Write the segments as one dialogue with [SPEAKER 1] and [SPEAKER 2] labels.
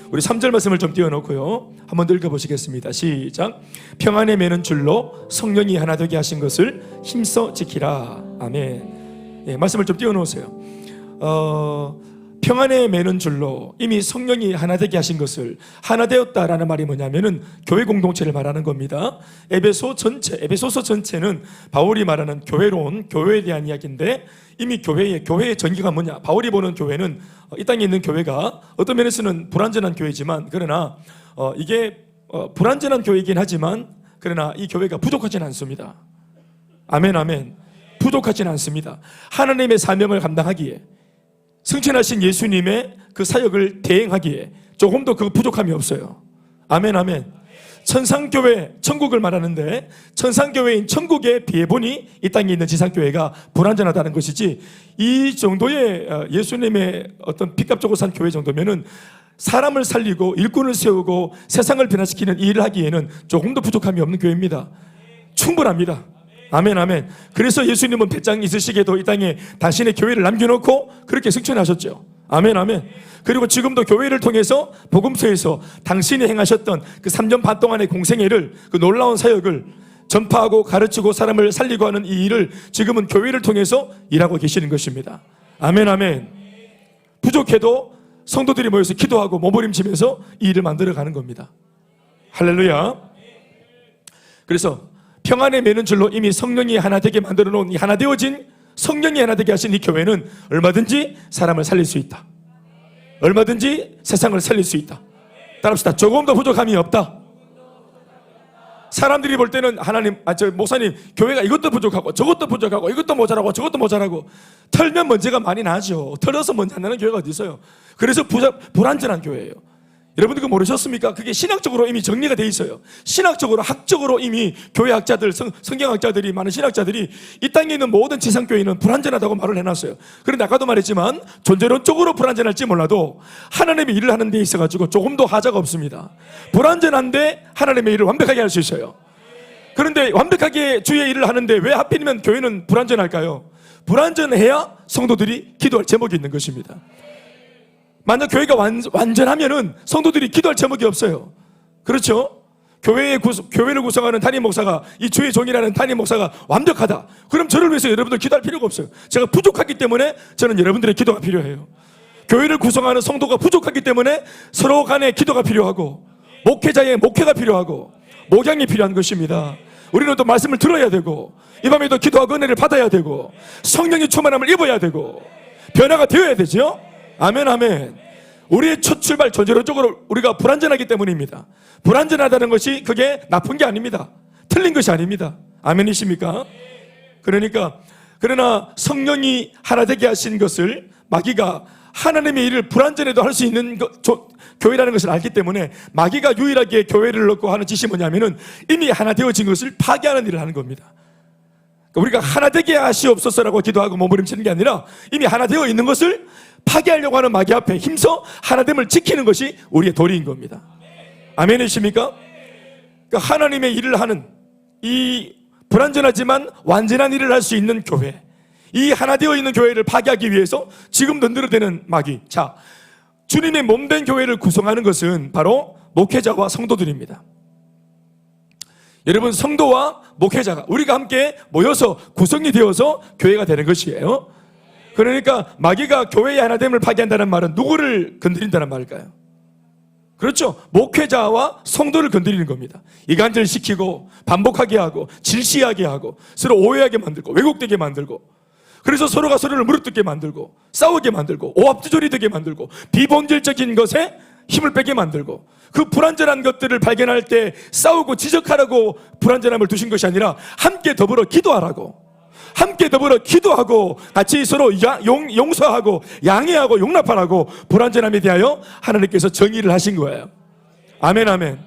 [SPEAKER 1] 우리 3절 말씀을 좀 띄워놓고요, 한번 더 읽어보시겠습니다. 시작. 평안에 매는 줄로 성령이 하나 되게 하신 것을 힘써 지키라. 아멘. 예, 말씀을 좀 띄워놓으세요. 평안에 매는 줄로 이미 성령이 하나 되게 하신 것을, 하나 되었다라는 말이 뭐냐면은 교회 공동체를 말하는 겁니다. 에베소서 전체는 바울이 말하는 교회론, 교회에 대한 이야기인데, 이미 교회의 전기가 뭐냐, 바울이 보는 교회는 이 땅에 있는 교회가 어떤 면에서는 불완전한 교회지만, 그러나 이게 불완전한 교회이긴 하지만, 그러나 이 교회가 부족하진 않습니다. 아멘, 아멘. 부족하진 않습니다. 하나님의 사명을 감당하기에, 승천하신 예수님의 그 사역을 대행하기에 조금도 그 부족함이 없어요. 아멘, 아멘. 천상교회, 천국을 말하는데, 천상교회인 천국에 비해 보니 이 땅에 있는 지상교회가 불완전하다는 것이지, 이 정도의 예수님의 어떤 빚값 주고 산 교회 정도면은 사람을 살리고 일꾼을 세우고 세상을 변화시키는 이 일을 하기에는 조금도 부족함이 없는 교회입니다. 충분합니다. 아멘, 아멘. 그래서 예수님은 배짱 있으시게도 이 땅에 당신의 교회를 남겨놓고 그렇게 승천하셨죠. 아멘, 아멘. 그리고 지금도 교회를 통해서 복음서에서 당신이 행하셨던 그 3년 반 동안의 공생애를, 그 놀라운 사역을 전파하고 가르치고 사람을 살리고 하는 이 일을 지금은 교회를 통해서 일하고 계시는 것입니다. 아멘, 아멘. 부족해도 성도들이 모여서 기도하고 몸부림치면서 이 일을 만들어가는 겁니다. 할렐루야. 그래서 평안에 매는 줄로 이미 성령이 하나 되게 만들어 놓은, 이 하나 되어진 성령이 하나 되게 하신 이 교회는 얼마든지 사람을 살릴 수 있다. 얼마든지 세상을 살릴 수 있다. 따라합시다. 조금도 부족함이 없다. 사람들이 볼 때는 목사님, 교회가 이것도 부족하고 저것도 부족하고 이것도 모자라고 저것도 모자라고, 털면 문제가 많이 나죠. 털어서 문제 안 나는 교회가 어디 있어요? 그래서 불완전한 교회예요. 여러분들 그거 모르셨습니까? 그게 신학적으로 이미 정리가 돼 있어요. 신학적으로, 학적으로 이미 교회학자들, 성경학자들이, 많은 신학자들이 이 땅에 있는 모든 지상교회는 불완전하다고 말을 해놨어요. 그런데 아까도 말했지만 존재론적으로 불완전할지 몰라도 하나님의 일을 하는 데 있어가지고 조금도 하자가 없습니다. 불완전한데 하나님의 일을 완벽하게 할 수 있어요. 그런데 완벽하게 주의 일을 하는데 왜 하필이면 교회는 불완전할까요? 불완전해야 성도들이 기도할 제목이 있는 것입니다. 만약 교회가 완전하면은 성도들이 기도할 제목이 없어요. 그렇죠? 교회를 구성하는 담임 목사가, 이 주의 종이라는 담임 목사가 완벽하다. 그럼 저를 위해서 여러분들 기도할 필요가 없어요. 제가 부족하기 때문에 저는 여러분들의 기도가 필요해요. 교회를 구성하는 성도가 부족하기 때문에 서로 간에 기도가 필요하고, 목회자의 목회가 필요하고, 목양이 필요한 것입니다. 우리는 또 말씀을 들어야 되고, 이 밤에도 기도하고 은혜를 받아야 되고, 성령의 충만함을 입어야 되고, 변화가 되어야 되죠. 아멘, 아멘. 우리의 첫 출발, 전제론적으로 우리가 불완전하기 때문입니다. 불완전하다는 것이 그게 나쁜 게 아닙니다. 틀린 것이 아닙니다. 아멘이십니까? 그러나 성령이 하나 되게 하신 것을 마귀가 하나님의 일을 불완전해도 할 수 있는 교회라는 것을 알기 때문에 마귀가 유일하게 교회를 넣고 하는 짓이 뭐냐면은 이미 하나 되어진 것을 파괴하는 일을 하는 겁니다. 우리가 하나 되게 하시옵소서라고 기도하고 몸부림치는 게 아니라 이미 하나 되어 있는 것을 파괴하려고 하는 마귀 앞에 힘써 하나됨을 지키는 것이 우리의 도리인 겁니다. 아멘이십니까? 그러니까 하나님의 일을 하는, 이 불완전하지만 완전한 일을 할 수 있는 교회, 이 하나 되어 있는 교회를 파괴하기 위해서 지금도 늘어대는 마귀. 자, 주님의 몸된 교회를 구성하는 것은 바로 목회자와 성도들입니다. 여러분, 성도와 목회자가 우리가 함께 모여서 구성이 되어서 교회가 되는 것이에요. 그러니까 마귀가 교회의 하나됨을 파괴한다는 말은 누구를 건드린다는 말일까요? 그렇죠. 목회자와 성도를 건드리는 겁니다. 이간질시키고 반복하게 하고 질시하게 하고 서로 오해하게 만들고 왜곡되게 만들고, 그래서 서로가 서로를 무릎뜯게 만들고 싸우게 만들고 오합지졸이 되게 만들고 비본질적인 것에 힘을 빼게 만들고, 그 불완전한 것들을 발견할 때 싸우고 지적하라고 불완전함을 두신 것이 아니라 함께 더불어 기도하라고, 함께 더불어 기도하고 같이 서로 용서하고 양해하고 용납하라고 불완전함에 대하여 하나님께서 정의를 하신 거예요. 아멘, 아멘.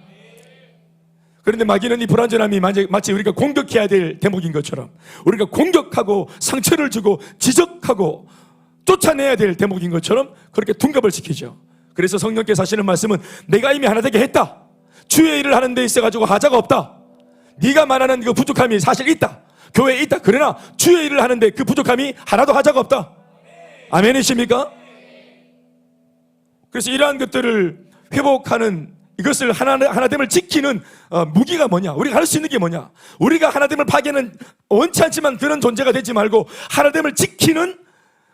[SPEAKER 1] 그런데 마귀는 이 불완전함이 마치 우리가 공격해야 될 대목인 것처럼, 우리가 공격하고 상처를 주고 지적하고 쫓아내야 될 대목인 것처럼 그렇게 둔갑을 시키죠. 그래서 성령께서 하시는 말씀은 내가 이미 하나 되게 했다. 주의 일을 하는 데 있어가지고 하자가 없다. 네가 말하는 그 부족함이 사실 있다. 교회에 있다. 그러나 주의 일을 하는데 그 부족함이 하나도 하자가 없다. 아멘이십니까? 그래서 이러한 것들을 회복하는, 이것을 하나됨을 지키는 무기가 뭐냐? 우리가 할 수 있는 게 뭐냐? 우리가 하나됨을 파괴는 원치 않지만 그런 존재가 되지 말고 하나됨을 지키는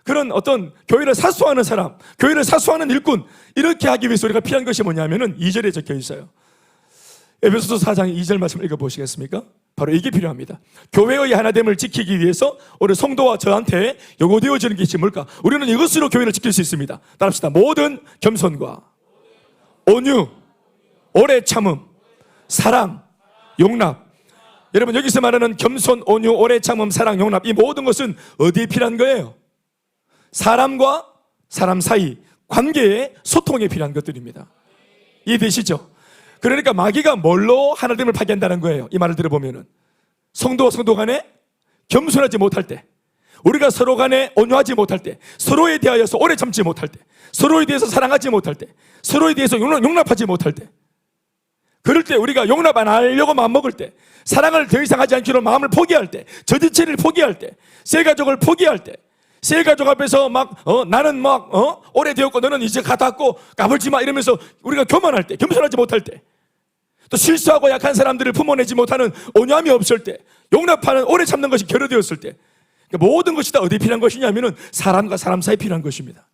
[SPEAKER 1] 그런 어떤 교회를 사수하는 사람, 교회를 사수하는 일꾼, 이렇게 하기 위해서 우리가 필요한 것이 뭐냐면은 2절에 적혀 있어요. 에베소서 4장 2절 말씀을 읽어보시겠습니까? 바로 이게 필요합니다. 교회의 하나됨을 지키기 위해서 우리 성도와 저한테 요구되어지는 것이 뭘까? 우리는 이것으로 교회를 지킬 수 있습니다. 따라합시다. 모든 겸손과 온유, 오래 참음, 사랑, 용납. 여러분, 여기서 말하는 겸손, 온유, 오래 참음, 사랑, 용납, 이 모든 것은 어디에 필요한 거예요? 사람과 사람 사이 관계에, 소통에 필요한 것들입니다. 이해되시죠? 그러니까 마귀가 뭘로 하나됨을 파괴한다는 거예요. 이 말을 들어보면은 성도와 성도 간에 겸손하지 못할 때, 우리가 서로 간에 온유하지 못할 때, 서로에 대하여서 오래 참지 못할 때, 서로에 대해서 사랑하지 못할 때, 서로에 대해서 용납하지 못할 때, 그럴 때 우리가 용납 안 하려고 마음먹을 때, 사랑을 더 이상 하지 않기로 마음을 포기할 때, 저지체를 포기할 때, 새 가족을 포기할 때, 새 가족 앞에서 나는 오래되었고 너는 이제 가닿고 까불지 마 이러면서 우리가 교만할 때, 겸손하지 못할 때, 또 실수하고 약한 사람들을 품어내지 못하는 온유함이 없을 때, 용납하는 오래 참는 것이 결여되었을 때, 그러니까 모든 것이 다 어디에 필요한 것이냐면은 사람과 사람 사이에 필요한 것입니다.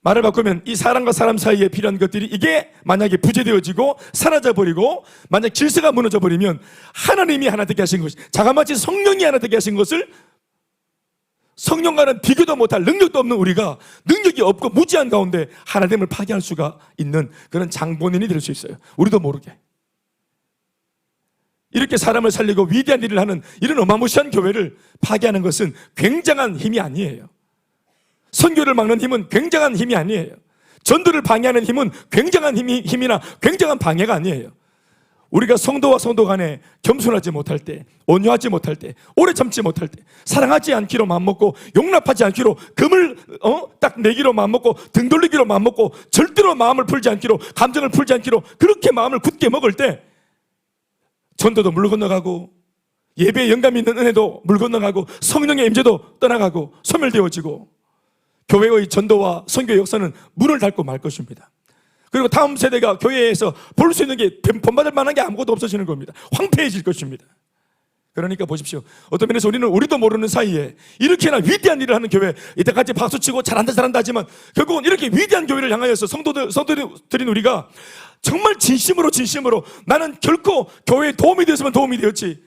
[SPEAKER 1] 말을 바꾸면 이 사람과 사람 사이에 필요한 것들이, 이게 만약에 부재되어지고 사라져버리고 만약 질서가 무너져버리면 하나님이 하나 되게 하신 것이, 자그마치 성령이 하나 되게 하신 것을 성령과는 비교도 못할 능력도 없는 우리가 능력이 없고 무지한 가운데 하나됨을 파괴할 수가 있는 그런 장본인이 될 수 있어요. 우리도 모르게. 이렇게 사람을 살리고 위대한 일을 하는 이런 어마무시한 교회를 파괴하는 것은 굉장한 힘이 아니에요. 선교를 막는 힘은 굉장한 힘이 아니에요. 전도를 방해하는 힘은 굉장한 힘이나 굉장한 방해가 아니에요. 우리가 성도와 성도 간에 겸손하지 못할 때, 온유하지 못할 때, 오래 참지 못할 때, 사랑하지 않기로 마음먹고 용납하지 않기로 금을 딱 내기로 마음먹고 등 돌리기로 마음먹고 절대로 마음을 풀지 않기로, 감정을 풀지 않기로 그렇게 마음을 굳게 먹을 때 전도도 물 건너가고 예배에 영감이 있는 은혜도 물 건너가고 성령의 임재도 떠나가고 소멸되어지고 교회의 전도와 선교의 역사는 문을 닫고 말 것입니다. 그리고 다음 세대가 교회에서 볼 수 있는 게, 본받을 만한 게 아무것도 없어지는 겁니다. 황폐해질 것입니다. 그러니까 보십시오. 어떤 면에서 우리도 모르는 사이에 이렇게나 위대한 일을 하는 교회, 이때까지 박수치고 잘한다 하지만 결국은 이렇게 위대한 교회를 향하여서 성도들인 우리가 정말 진심으로 나는 결코 교회에 도움이 되었으면 도움이 되었지,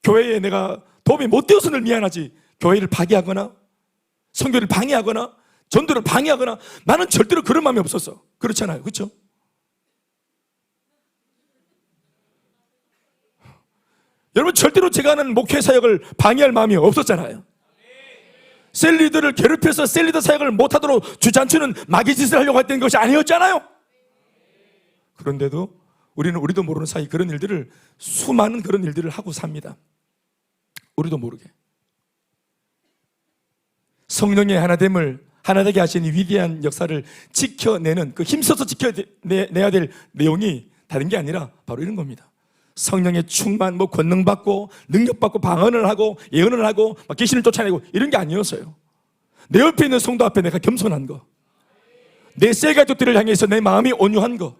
[SPEAKER 1] 교회에 내가 도움이 못 되어서 늘 미안하지, 교회를 파괴하거나 선교를 방해하거나 전도를 방해하거나 나는 절대로 그런 마음이 없었어. 그렇잖아요. 그렇죠? 여러분, 절대로 제가 하는 목회 사역을 방해할 마음이 없었잖아요. 셀리더를 괴롭혀서 셀리더 사역을 못하도록 주장치는 마귀 짓을 하려고 했던 것이 아니었잖아요. 그런데도 우리도 모르는 사이 그런 일들을, 수많은 그런 일들을 하고 삽니다. 우리도 모르게. 성령의 하나됨을 하나되게 하신 이 위대한 역사를 지켜내는, 그 힘써서 지켜내야 될 내용이 다른 게 아니라 바로 이런 겁니다. 성령의 충만, 권능받고 능력받고 방언을 하고 예언을 하고 귀신을 쫓아내고 이런 게 아니었어요. 내 옆에 있는 성도 앞에 내가 겸손한 거, 내 새 가족들을 향해서 내 마음이 온유한 거,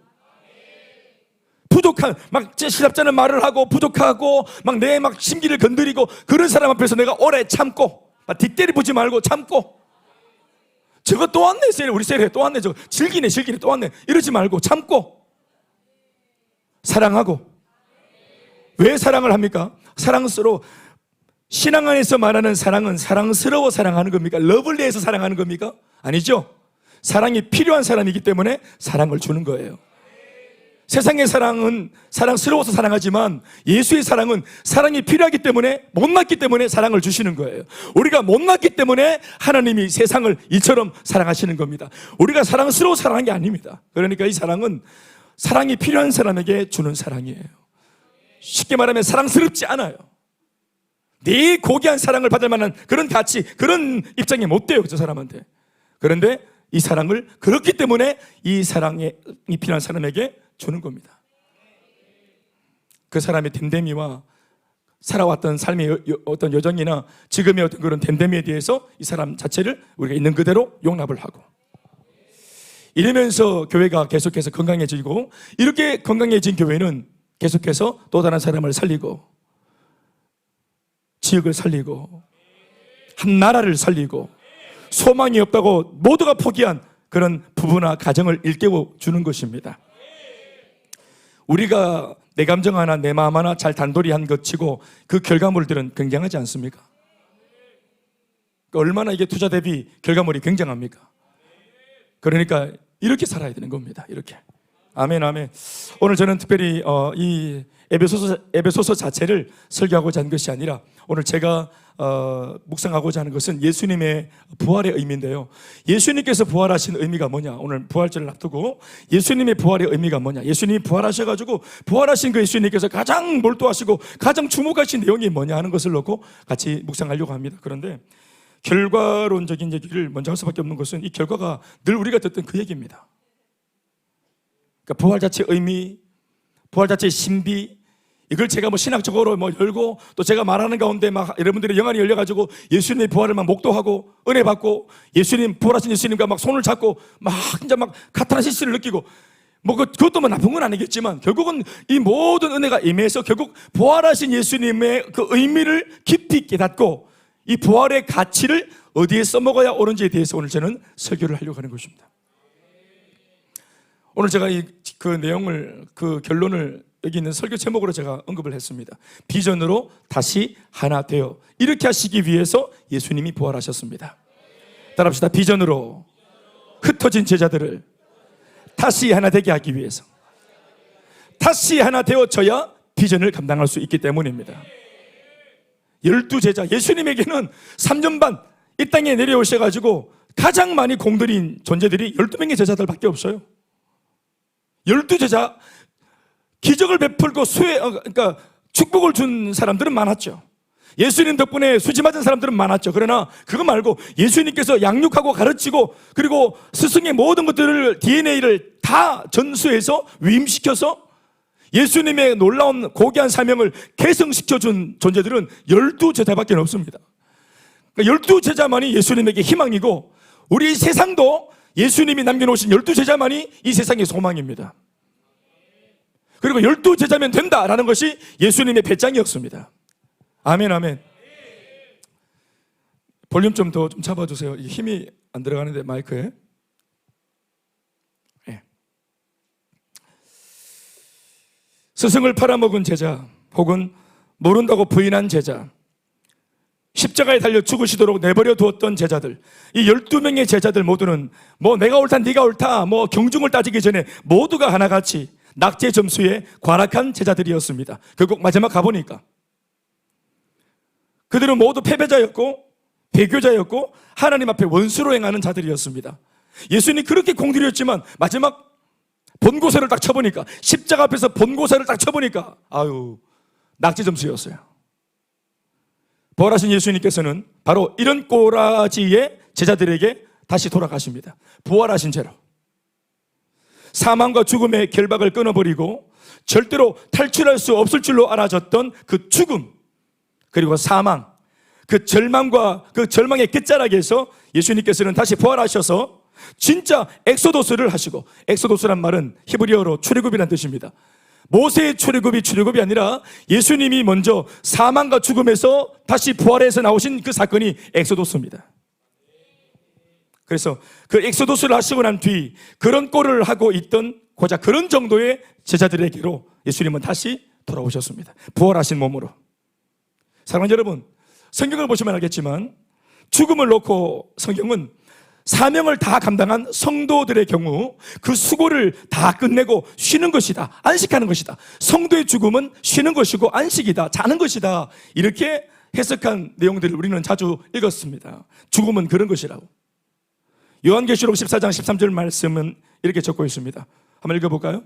[SPEAKER 1] 부족한 시답잖은 말을 하고 부족하고 내 심기를 건드리고 그런 사람 앞에서 내가 오래 참고, 뒷대리 보지 말고 참고, 저거 또 왔네, 우리 셀에 또 왔네, 저거 질기네 또 왔네, 이러지 말고 참고 사랑하고. 왜 사랑을 합니까? 사랑스러워. 신앙 안에서 말하는 사랑은 사랑스러워 사랑하는 겁니까? 러블리해서 사랑하는 겁니까? 아니죠. 사랑이 필요한 사람이기 때문에 사랑을 주는 거예요. 세상의 사랑은 사랑스러워서 사랑하지만 예수의 사랑은 사랑이 필요하기 때문에, 못났기 때문에 사랑을 주시는 거예요. 우리가 못났기 때문에 하나님이 세상을 이처럼 사랑하시는 겁니다. 우리가 사랑스러워 사랑한 게 아닙니다. 그러니까 이 사랑은 사랑이 필요한 사람에게 주는 사랑이에요. 쉽게 말하면 사랑스럽지 않아요. 네 고귀한 사랑을 받을 만한 그런 가치, 그런 입장이 못 돼요, 저 사람한테. 그런데 이 사랑을 그렇기 때문에 이 사랑이 필요한 사람에게 주는 겁니다. 그 사람의 됨됨이와 살아왔던 삶의 어떤 여정이나 지금의 어떤 그런 됨됨이에 대해서 이 사람 자체를 우리가 있는 그대로 용납을 하고, 이러면서 교회가 계속해서 건강해지고, 이렇게 건강해진 교회는 계속해서 또 다른 사람을 살리고, 지역을 살리고, 한 나라를 살리고, 소망이 없다고 모두가 포기한 그런 부부나 가정을 일깨워 주는 것입니다. 우리가 내 감정 하나 내 마음 하나 잘 단돌이 한 것 치고 그 결과물들은 굉장하지 않습니까? 얼마나 이게 투자 대비 결과물이 굉장합니까? 그러니까 이렇게 살아야 되는 겁니다. 이렇게. 아멘, 아멘. 오늘 저는 특별히 이 에베소서 자체를 설교하고자 하는 것이 아니라, 오늘 제가 묵상하고자 하는 것은 예수님의 부활의 의미인데요. 예수님께서 부활하신 의미가 뭐냐? 오늘 부활절을 앞두고 예수님의 부활의 의미가 뭐냐? 예수님이 부활하셔가지고 부활하신 그 예수님께서 가장 몰두하시고 가장 주목하신 내용이 뭐냐 하는 것을 놓고 같이 묵상하려고 합니다. 그런데 결과론적인 얘기를 먼저 할 수밖에 없는 것은 이 결과가 늘 우리가 듣던 그 얘기입니다. 그러니까 부활 자체의 의미, 부활 자체의 신비, 이걸 제가 신학적으로 열고, 또 제가 말하는 가운데 막 여러분들의 영안이 열려가지고 예수님의 부활을 막 목도하고 은혜 받고, 예수님, 부활하신 예수님과 막 손을 잡고 막 진짜 막 카타르시스를 느끼고, 그것도 나쁜 건 아니겠지만 결국은 이 모든 은혜가 임해서 결국 부활하신 예수님의 그 의미를 깊이 깨닫고 이 부활의 가치를 어디에 써먹어야 옳은지에 대해서 오늘 저는 설교를 하려고 하는 것입니다. 오늘 제가 그 내용을, 그 결론을 여기 있는 설교 제목으로 제가 언급을 했습니다. 비전으로 다시 하나 되어, 이렇게 하시기 위해서 예수님이 부활하셨습니다. 따라합시다. 비전으로 흩어진 제자들을 다시 하나 되게 하기 위해서, 다시 하나 되어져야 비전을 감당할 수 있기 때문입니다. 12제자, 예수님에게는 3년 반 이 땅에 내려오셔가지고 가장 많이 공들인 존재들이 12명의 제자들밖에 없어요. 12제자, 기적을 베풀고 그러니까 축복을 준 사람들은 많았죠. 예수님 덕분에 수지 맞은 사람들은 많았죠. 그러나 그거 말고 예수님께서 양육하고 가르치고, 그리고 스승의 모든 것들을, DNA를 다 전수해서 위임시켜서 예수님의 놀라운 고귀한 사명을 계승시켜준 존재들은 12제자밖에 없습니다. 그러니까 12제자만이 예수님에게 희망이고, 우리 세상도 예수님이 남겨놓으신 12제자만이 이 세상의 소망입니다. 그리고 12제자면 된다라는 것이 예수님의 배짱이었습니다. 아멘, 아멘. 볼륨 좀 더 잡아주세요. 힘이 안 들어가는데 마이크에. 네. 스승을 팔아먹은 제자, 혹은 모른다고 부인한 제자, 십자가에 달려 죽으시도록 내버려 두었던 제자들, 이 12명의 제자들 모두는 내가 옳다 네가 옳다 경중을 따지기 전에 모두가 하나같이 낙제 점수에 관악한 제자들이었습니다. 결국 마지막 가보니까 그들은 모두 패배자였고 배교자였고 하나님 앞에 원수로 행하는 자들이었습니다. 예수님이 그렇게 공들였지만 마지막 본고사를 딱 쳐보니까, 십자가 앞에서 본고사를 딱 쳐보니까 낙제 점수였어요. 부활하신 예수님께서는 바로 이런 꼬라지의 제자들에게 다시 돌아가십니다. 부활하신 채로 사망과 죽음의 결박을 끊어버리고 절대로 탈출할 수 없을 줄로 알아졌던 그 죽음, 그리고 사망, 그 절망과 그 절망의 끝자락에서 예수님께서는 다시 부활하셔서 진짜 엑소도스를 하시고, 엑소도스란 말은 히브리어로 출애굽이란 뜻입니다. 모세의 출애굽이 아니라 예수님이 먼저 사망과 죽음에서 다시 부활해서 나오신 그 사건이 엑소도스입니다. 그래서 그 엑소도스를 하시고 난 뒤 그런 꼴을 하고 있던 고작 그런 정도의 제자들에게로 예수님은 다시 돌아오셨습니다. 부활하신 몸으로. 사랑하는 여러분, 성경을 보시면 알겠지만 죽음을 놓고 성경은 사명을 다 감당한 성도들의 경우 그 수고를 다 끝내고 쉬는 것이다, 안식하는 것이다. 성도의 죽음은 쉬는 것이고 안식이다, 자는 것이다, 이렇게 해석한 내용들을 우리는 자주 읽었습니다. 죽음은 그런 것이라고. 요한계시록 14장 13절 말씀은 이렇게 적고 있습니다. 한번 읽어볼까요?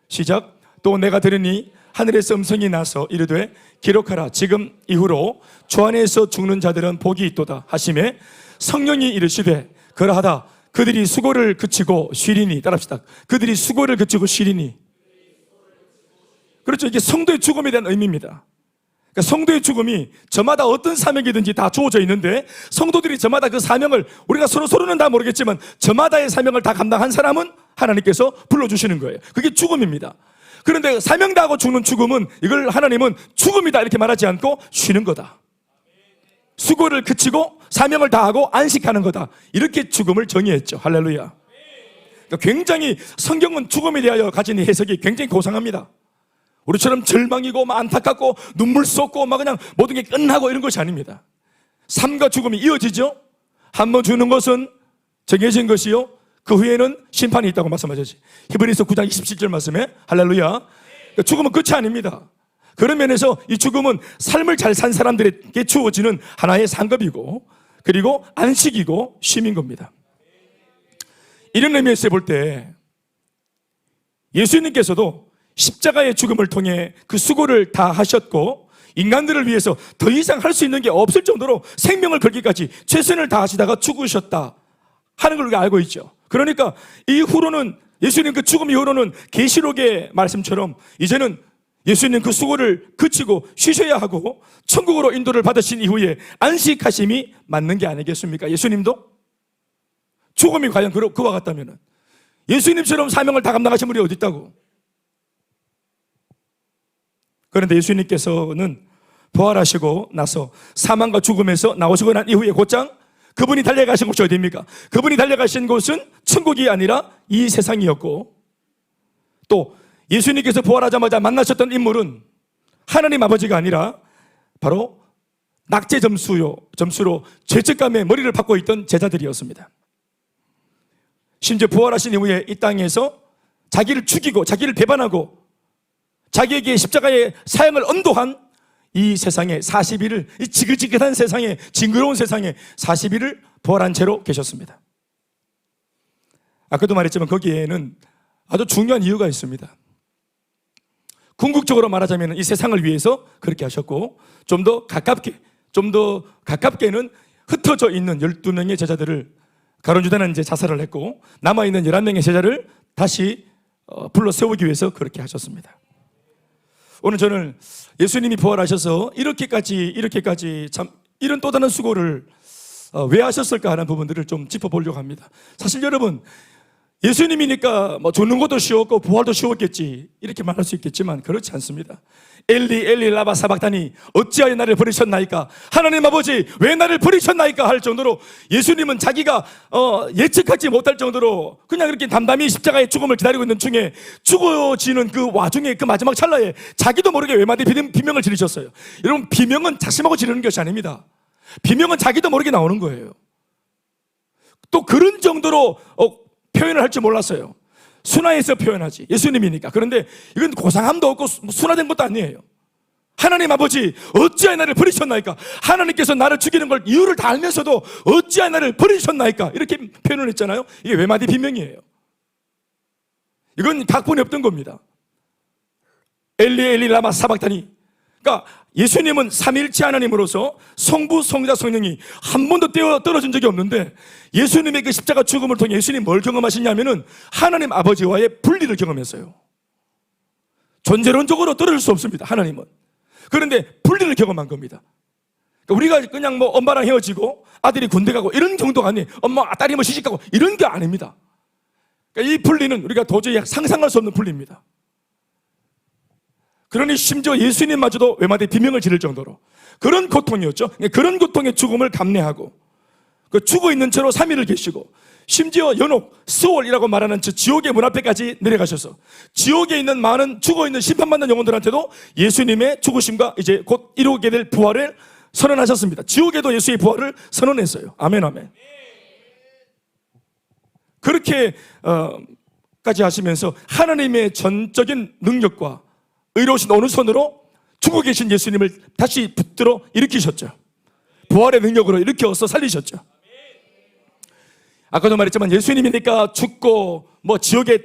[SPEAKER 1] 시작. 또 내가 들으니 하늘에서 음성이 나서 이르되 기록하라, 지금 이후로 주 안에서 죽는 자들은 복이 있도다 하시매, 성령이 이르시되 그러하다, 그들이 수고를 그치고 쉬리니. 따라합시다. 그들이 수고를 그치고 쉬리니. 그렇죠. 이게 성도의 죽음에 대한 의미입니다. 그러니까 성도의 죽음이 저마다 어떤 사명이든지 다 주어져 있는데, 성도들이 저마다 그 사명을, 우리가 서로는 다 모르겠지만 저마다의 사명을 다 감당한 사람은 하나님께서 불러주시는 거예요. 그게 죽음입니다. 그런데 사명 다하고 죽는 죽음은, 이걸 하나님은 죽음이다 이렇게 말하지 않고 쉬는 거다, 수고를 그치고 사명을 다하고 안식하는 거다, 이렇게 죽음을 정의했죠. 할렐루야. 그러니까 굉장히 성경은 죽음에 대하여 가진 해석이 굉장히 고상합니다. 우리처럼 절망이고 막 안타깝고 눈물 쏟고 막 그냥 모든 게 끝나고 이런 것이 아닙니다. 삶과 죽음이 이어지죠. 한번 죽는 것은 정해진 것이요, 그 후에는 심판이 있다고 말씀하셨지. 히브리서 9장 27절 말씀에. 할렐루야. 그러니까 죽음은 끝이 아닙니다. 그런 면에서 이 죽음은 삶을 잘 산 사람들에게 주어지는 하나의 상급이고, 그리고 안식이고 쉼인 겁니다. 이런 의미에서 볼 때 예수님께서도 십자가의 죽음을 통해 그 수고를 다 하셨고, 인간들을 위해서 더 이상 할 수 있는 게 없을 정도로 생명을 걸기까지 최선을 다하시다가 죽으셨다 하는 걸 우리가 알고 있죠. 그러니까 이후로는, 예수님 그 죽음 이후로는 계시록의 말씀처럼 이제는 예수님 그 수고를 그치고 쉬셔야 하고 천국으로 인도를 받으신 이후에 안식하심이 맞는 게 아니겠습니까? 예수님도 죽음이 과연 그와 같다면 예수님처럼 사명을 다 감당하신 분이 어디 있다고? 그런데 예수님께서는 부활하시고 나서 사망과 죽음에서 나오시고 난 이후에 곧장 그분이 달려가신 곳이 어디입니까? 그분이 달려가신 곳은 천국이 아니라 이 세상이었고, 또 예수님께서 부활하자마자 만나셨던 인물은 하나님 아버지가 아니라 바로 낙제 점수로 죄책감에 머리를 박고 있던 제자들이었습니다. 심지어 부활하신 이후에 이 땅에서 자기를 죽이고 자기를 배반하고 자기에게 십자가의 사형을 언도한 이 세상에 40일을, 이 지긋지긋한 세상에, 징그러운 세상에 40일을 부활한 채로 계셨습니다. 아까도 말했지만 거기에는 아주 중요한 이유가 있습니다. 궁극적으로 말하자면 이 세상을 위해서 그렇게 하셨고, 좀 더 가깝게는 흩어져 있는 12명의 제자들을, 가룟 유다는 이제 자살을 했고 남아있는 11명의 제자를 다시 불러 세우기 위해서 그렇게 하셨습니다. 오늘 저는 예수님이 부활하셔서 이렇게까지 참 이런 또 다른 수고를 왜 하셨을까 하는 부분들을 좀 짚어보려고 합니다. 사실 여러분, 예수님이니까 뭐 죽는 것도 쉬웠고 부활도 쉬웠겠지 이렇게 말할 수 있겠지만 그렇지 않습니다. 엘리 엘리 라마 사박다니 어찌하여 나를 버리셨나이까, 하나님 아버지 왜 나를 버리셨나이까 할 정도로 예수님은 자기가 예측하지 못할 정도로 그냥 이렇게 담담히 십자가의 죽음을 기다리고 있는 중에 죽어지는 그 와중에 그 마지막 찰나에 자기도 모르게 외마디 비명을 지르셨어요. 여러분, 비명은 자심하고 지르는 것이 아닙니다. 비명은 자기도 모르게 나오는 거예요. 또 그런 정도로 표현을 할 줄 몰랐어요. 순화해서 표현하지, 예수님이니까. 그런데 이건 고상함도 없고 순화된 것도 아니에요. 하나님 아버지 어찌하여 나를 버리셨나이까, 하나님께서 나를 죽이는 걸 이유를 다 알면서도 어찌하여 나를 버리셨나이까, 이렇게 표현을 했잖아요. 이게 외마디 비명이에요. 이건 각본이 없던 겁니다. 엘리 엘리 라마 사박다니. 그러니까 예수님은 삼위일체 하나님으로서 성부, 성자, 성령이 한 번도 떨어진 적이 없는데, 예수님의 그 십자가 죽음을 통해 예수님이 뭘 경험하셨냐면은 하나님 아버지와의 분리를 경험했어요. 존재론적으로 떨어질 수 없습니다, 하나님은. 그런데 분리를 경험한 겁니다. 그러니까 우리가 그냥 뭐 엄마랑 헤어지고 아들이 군대 가고 이런 정도가 아니에요. 엄마 딸이 뭐 시집 가고 이런 게 아닙니다. 그러니까 이 분리는 우리가 도저히 상상할 수 없는 분리입니다. 그러니 심지어 예수님마저도 외마디 비명을 지를 정도로 그런 고통이었죠. 그런 고통의 죽음을 감내하고 그 죽어있는 채로 3일을 계시고, 심지어 연옥, 스월이라고 말하는 저 지옥의 문 앞에까지 내려가셔서 지옥에 있는 많은 죽어있는 심판받는 영혼들한테도 예수님의 죽으심과 이제 곧 이루게 될 부활을 선언하셨습니다. 지옥에도 예수의 부활을 선언했어요. 아멘 아멘. 그렇게 까지 하시면서 하나님의 전적인 능력과 의로우신 어느 손으로 죽어 계신 예수님을 다시 붙들어 일으키셨죠. 부활의 능력으로 일으켜서 살리셨죠. 아까도 말했지만 예수님이니까 죽고 뭐 지옥에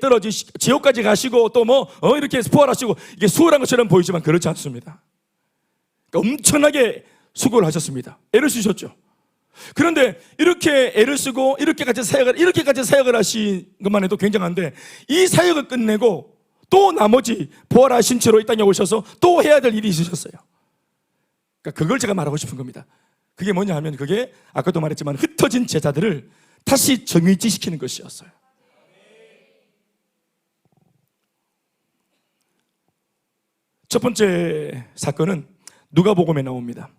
[SPEAKER 1] 지옥까지 가시고 또 뭐 이렇게 부활하시고 이게 수월한 것처럼 보이지만 그렇지 않습니다. 그러니까 엄청나게 수고를 하셨습니다. 애를 쓰셨죠. 그런데 이렇게 애를 쓰고 이렇게까지 사역을 하신 것만 해도 굉장한데, 이 사역을 끝내고 또 나머지 부활하신 채로 이 땅에 오셔서 또 해야 될 일이 있으셨어요. 그러니까 그걸 제가 말하고 싶은 겁니다. 그게 뭐냐 하면, 그게 아까도 말했지만 흩어진 제자들을 다시 정일지시키는 것이었어요. 첫 번째 사건은 누가복음에 나옵니다.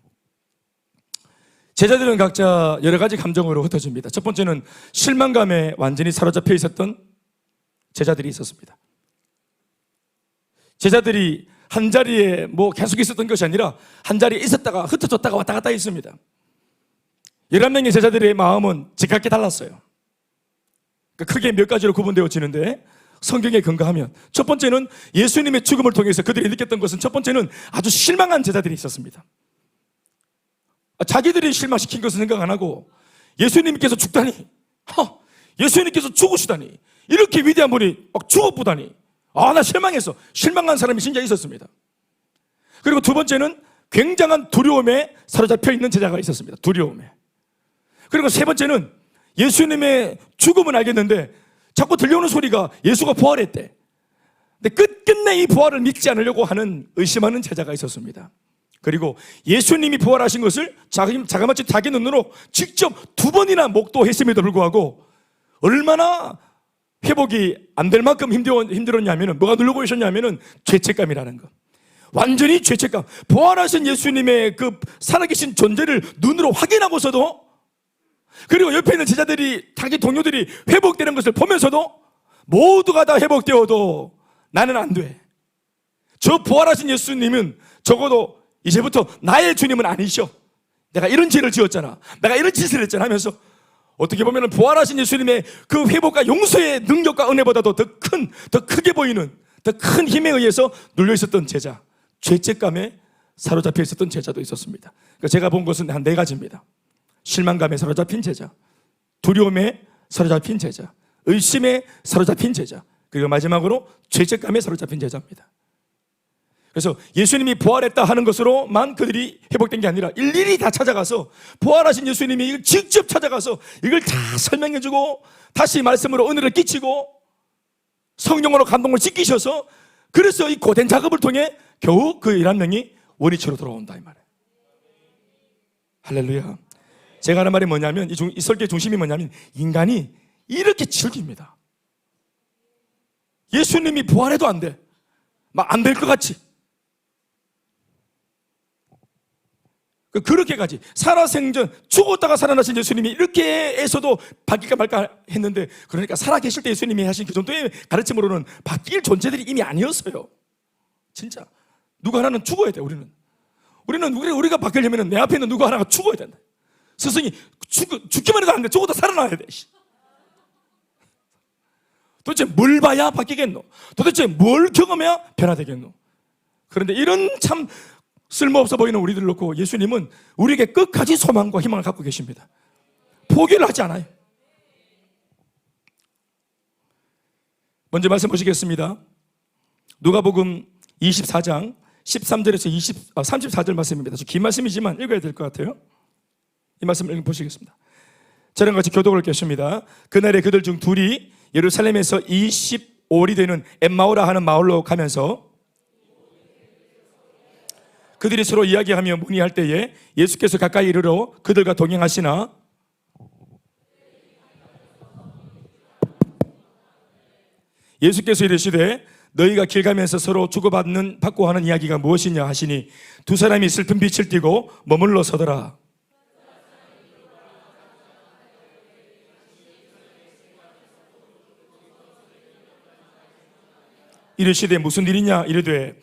[SPEAKER 1] 제자들은 각자 여러 가지 감정으로 흩어집니다. 첫 번째는 실망감에 완전히 사로잡혀 있었던 제자들이 있었습니다. 제자들이 한 자리에 계속 있었던 것이 아니라 한 자리에 있었다가 흩어졌다가 왔다 갔다 했습니다. 11명의 제자들의 마음은 제각기 달랐어요. 그러니까 크게 몇 가지로 구분되어지는데, 성경에 근거하면 첫 번째는 예수님의 죽음을 통해서 그들이 느꼈던 것은, 첫 번째는 아주 실망한 제자들이 있었습니다. 자기들이 실망시킨 것을 생각 안 하고, 예수님께서 죽다니, 예수님께서 죽으시다니, 이렇게 위대한 분이 막 죽어보다니, 나 실망했어. 실망한 사람이 진짜 있었습니다. 그리고 두 번째는 굉장한 두려움에 사로잡혀 있는 제자가 있었습니다. 두려움에. 그리고 세 번째는 예수님의 죽음은 알겠는데 자꾸 들려오는 소리가 예수가 부활했대. 근데 끝끝내 이 부활을 믿지 않으려고 하는, 의심하는 제자가 있었습니다. 그리고 예수님이 부활하신 것을 자그마치 자기 눈으로 직접 2번이나 목도했음에도 불구하고 얼마나 회복이 안 될 만큼 힘들었냐면은, 뭐가 누르고 있었냐면은 죄책감이라는 것. 완전히 죄책감. 부활하신 예수님의 그 살아계신 존재를 눈으로 확인하고서도, 그리고 옆에 있는 제자들이, 자기 동료들이 회복되는 것을 보면서도 모두가 다 회복되어도 나는 안 돼. 저 부활하신 예수님은 적어도 이제부터 나의 주님은 아니셔. 내가 이런 죄를 지었잖아, 내가 이런 짓을 했잖아 하면서, 어떻게 보면 부활하신 예수님의 그 회복과 용서의 능력과 은혜보다도 더 크게 보이는, 더 큰 힘에 의해서 눌려 있었던 제자, 죄책감에 사로잡혀 있었던 제자도 있었습니다. 그러니까 제가 본 것은 한 4가지입니다. 실망감에 사로잡힌 제자, 두려움에 사로잡힌 제자, 의심에 사로잡힌 제자, 그리고 마지막으로 죄책감에 사로잡힌 제자입니다. 그래서 예수님이 부활했다 하는 것으로만 그들이 회복된 게 아니라 일일이 다 찾아가서, 부활하신 예수님이 이걸 직접 찾아가서 이걸 다 설명해주고, 다시 말씀으로 은혜를 끼치고 성령으로 감동을 시키셔서, 그래서 이 고된 작업을 통해 겨우 그 11명이 원위치로 돌아온다 이 말이에요. 할렐루야. 제가 하는 말이 뭐냐면, 이 설교의 중심이 뭐냐면, 인간이 이렇게 즐깁니다. 예수님이 부활해도 안 돼, 막 안 될 것 같이, 그렇게까지 살아생전, 죽었다가 살아나신 예수님이 이렇게 해서도 바뀔까 말까 했는데, 그러니까 살아계실 때 예수님이 하신 그 정도의 가르침으로는 바뀔 존재들이 이미 아니었어요. 진짜 누구 하나는 죽어야 돼. 우리가 바뀌려면 내 앞에 있는 누구 하나가 죽어야 된다. 스승이 죽기만 해도 안 돼. 죽어도 살아나야 돼. 도대체 뭘 봐야 바뀌겠노? 도대체 뭘 경험해야 변화되겠노? 그런데 이런 참 쓸모없어 보이는 우리들 놓고 예수님은 우리에게 끝까지 소망과 희망을 갖고 계십니다. 포기를 하지 않아요. 먼저 말씀 보시겠습니다. 누가복음 24장 13절에서 34절 말씀입니다. 아주 긴 말씀이지만 읽어야 될 것 같아요. 이 말씀을 보시겠습니다. 저랑 같이 교독을 겠습니다. 그날에 그들 중 둘이 예루살렘에서 25里되는 엠마오라 하는 마을로 가면서 그들이 서로 이야기하며 문의할 때에 예수께서 가까이 이르러 그들과 동행하시나 예수께서 이르시되 너희가 길 가면서 서로 주고받고 하는 이야기가 무엇이냐 하시니 두 사람이 슬픈 빛을 띠고 머물러 서더라. 이르시되 무슨 일이냐 이르되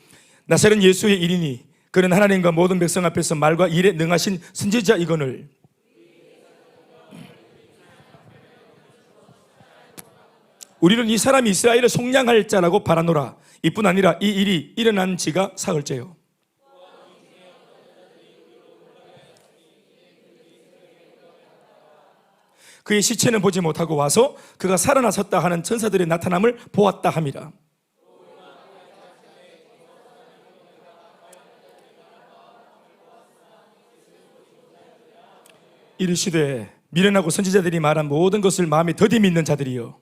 [SPEAKER 1] 나사렛 예수의 일이니 그는 하나님과 모든 백성 앞에서 말과 일에 능하신 선지자이거늘 우리는 이 사람이 이스라엘을 속량할 자라고 바라노라. 이뿐 아니라 이 일이 일어난 지가 사흘째요. 그의 시체는 보지 못하고 와서 그가 살아나섰다 하는 천사들의 나타남을 보았다 함이라. 이르시되 미련하고 선지자들이 말한 모든 것을 마음에 더디 믿는 자들이여,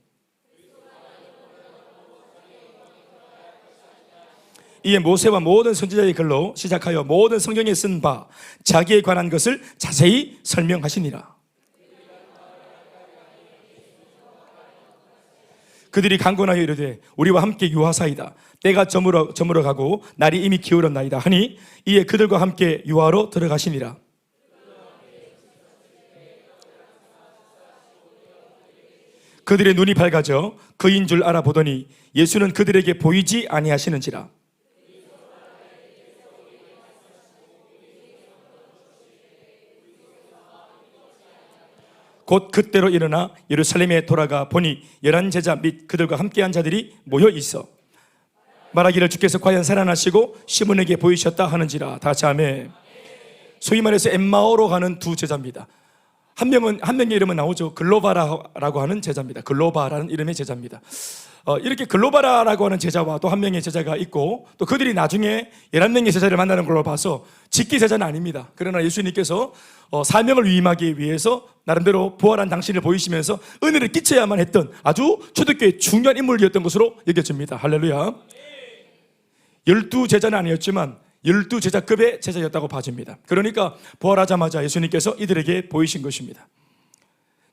[SPEAKER 1] 이에 모세와 모든 선지자의 글로 시작하여 모든 성경에 쓴 바 자기에 관한 것을 자세히 설명하시니라. 그들이 강권하여 이르되 우리와 함께 유하사이다. 때가 저물어 가고 날이 이미 기울었나이다 하니 이에 그들과 함께 유하로 들어가시니라. 그들의 눈이 밝아져 그인 줄 알아보더니 예수는 그들에게 보이지 아니하시는지라. 곧 그때로 일어나 예루살렘에 돌아가 보니 11제자 및 그들과 함께한 자들이 모여 있어 말하기를 주께서 과연 살아나시고 시몬에게 보이셨다 하는지라. 다 같이 아멘. 소위 말해서 엠마오로 가는 두 제자입니다. 한 명의 이름은 나오죠. 글로바라고 하는 제자입니다. 글로바라는 이름의 제자입니다. 이렇게 글로바라라고 하는 제자와 또 한 명의 제자가 있고, 또 그들이 나중에 11명의 제자를 만나는 걸로 봐서 직계 제자는 아닙니다. 그러나 예수님께서 사명을 위임하기 위해서 나름대로 부활한 당신을 보이시면서 은혜를 끼쳐야만 했던 아주 초대교회의 중요한 인물이었던 것으로 여겨집니다. 할렐루야. 12제자는 아니었지만 12제자급의 제자였다고 봐집니다. 그러니까 부활하자마자 예수님께서 이들에게 보이신 것입니다.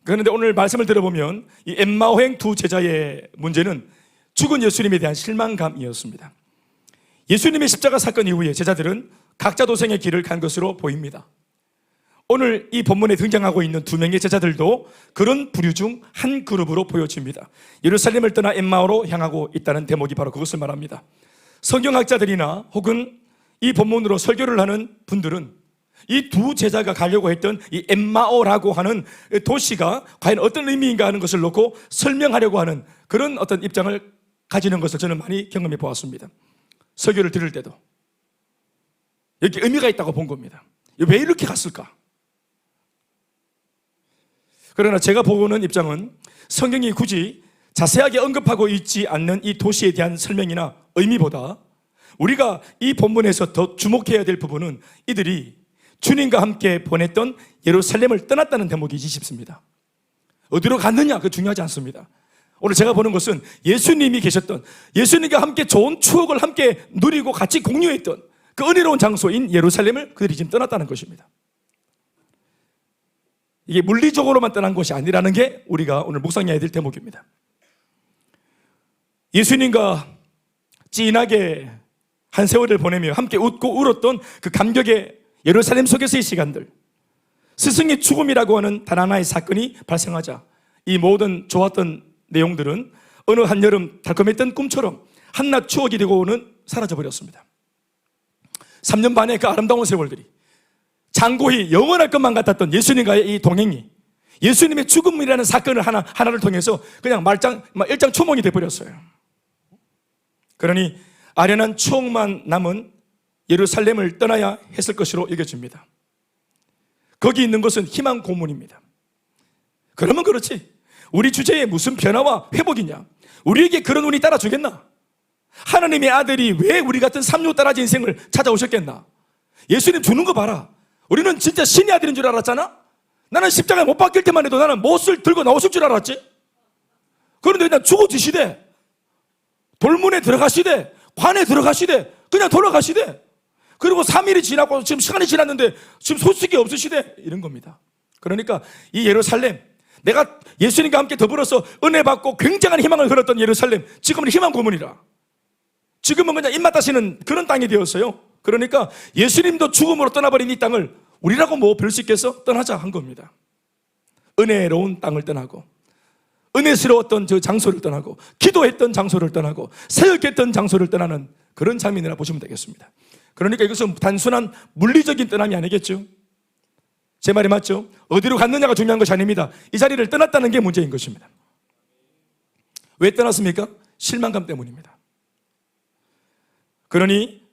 [SPEAKER 1] 그런데 오늘 말씀을 들어보면 이 엠마오행 두 제자의 문제는 죽은 예수님에 대한 실망감이었습니다. 예수님의 십자가 사건 이후에 제자들은 각자 도생의 길을 간 것으로 보입니다. 오늘 이 본문에 등장하고 있는 두 명의 제자들도 그런 부류 중 한 그룹으로 보여집니다. 예루살렘을 떠나 엠마오로 향하고 있다는 대목이 바로 그것을 말합니다. 성경학자들이나 혹은 이 본문으로 설교를 하는 분들은 이 두 제자가 가려고 했던 이 엠마오라고 하는 도시가 과연 어떤 의미인가 하는 것을 놓고 설명하려고 하는 그런 어떤 입장을 가지는 것을 저는 많이 경험해 보았습니다. 설교를 들을 때도 여기 의미가 있다고 본 겁니다. 왜 이렇게 갔을까? 그러나 제가 보는 입장은 성경이 굳이 자세하게 언급하고 있지 않는 이 도시에 대한 설명이나 의미보다 우리가 이 본문에서 더 주목해야 될 부분은 이들이 주님과 함께 보냈던 예루살렘을 떠났다는 대목이지 싶습니다. 어디로 갔느냐 그 중요하지 않습니다. 오늘 제가 보는 것은 예수님이 계셨던, 예수님과 함께 좋은 추억을 함께 누리고 같이 공유했던 그 은혜로운 장소인 예루살렘을 그들이 지금 떠났다는 것입니다. 이게 물리적으로만 떠난 것이 아니라는 게 우리가 오늘 묵상해야 될 대목입니다. 예수님과 진하게 한 세월을 보내며 함께 웃고 울었던 그 감격의 예루살렘 속에서의 시간들, 스승의 죽음이라고 하는 단 하나의 사건이 발생하자 이 모든 좋았던 내용들은 어느 한여름 달콤했던 꿈처럼 한낮 추억이 되고는 사라져버렸습니다. 3년 반의 그 아름다운 세월들이 장고히 영원할 것만 같았던 예수님과의 이 동행이 예수님의 죽음이라는 사건을 하나를 통해서 그냥 일장초몽이 되어버렸어요. 그러니 아련한 추억만 남은 예루살렘을 떠나야 했을 것으로 여겨집니다. 거기 있는 것은 희망 고문입니다. 그러면 그렇지, 우리 주제에 무슨 변화와 회복이냐? 우리에게 그런 운이 따라주겠나? 하나님의 아들이 왜 우리 같은 삼류따라지 인생을 찾아오셨겠나? 예수님 주는 거 봐라. 우리는 진짜 신의 아들인 줄 알았잖아? 나는 십자가에 못 박힐 때만 해도 나는 못을 들고 나오실 줄 알았지? 그런데 그냥 죽어지시대, 돌문에 들어가시대, 관에 들어가시대, 그냥 돌아가시대. 그리고 3일이 지나고 지금 시간이 지났는데 지금 소식이 없으시대, 이런 겁니다. 그러니까 이 예루살렘, 내가 예수님과 함께 더불어서 은혜 받고 굉장한 희망을 걸었던 예루살렘, 지금은 희망 고문이라. 지금은 그냥 입맛 다시는 그런 땅이 되었어요. 그러니까 예수님도 죽음으로 떠나버린 이 땅을 우리라고 뭐 별 수 있겠어? 떠나자 한 겁니다. 은혜로운 땅을 떠나고, 은혜스러웠던 저 장소를 떠나고, 기도했던 장소를 떠나고, 사역했던 장소를 떠나는 그런 장면이라 보시면 되겠습니다. 그러니까 이것은 단순한 물리적인 떠남이 아니겠죠? 제 말이 맞죠? 어디로 갔느냐가 중요한 것이 아닙니다. 이 자리를 떠났다는 게 문제인 것입니다. 왜 떠났습니까? 실망감 때문입니다. 그러니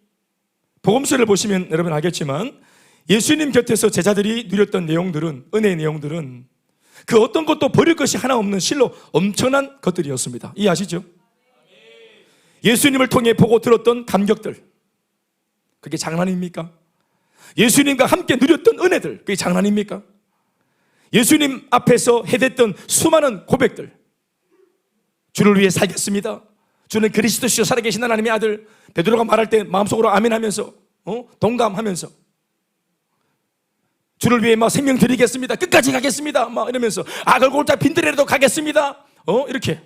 [SPEAKER 1] 복음서를 보시면 여러분 알겠지만 예수님 곁에서 제자들이 누렸던 내용들은, 은혜의 내용들은 그 어떤 것도 버릴 것이 하나 없는 실로 엄청난 것들이었습니다. 이해하시죠? 예수님을 통해 보고 들었던 감격들, 그게 장난입니까? 예수님과 함께 누렸던 은혜들, 그게 장난입니까? 예수님 앞에서 해댔던 수많은 고백들, 주를 위해 살겠습니다, 주는 그리스도시요 살아계신 하나님의 아들, 베드로가 말할 때 마음속으로 아멘하면서 동감하면서 주를 위해 막 생명 드리겠습니다, 끝까지 가겠습니다 막 이러면서 악을 골자 빈들에라도 가겠습니다 이렇게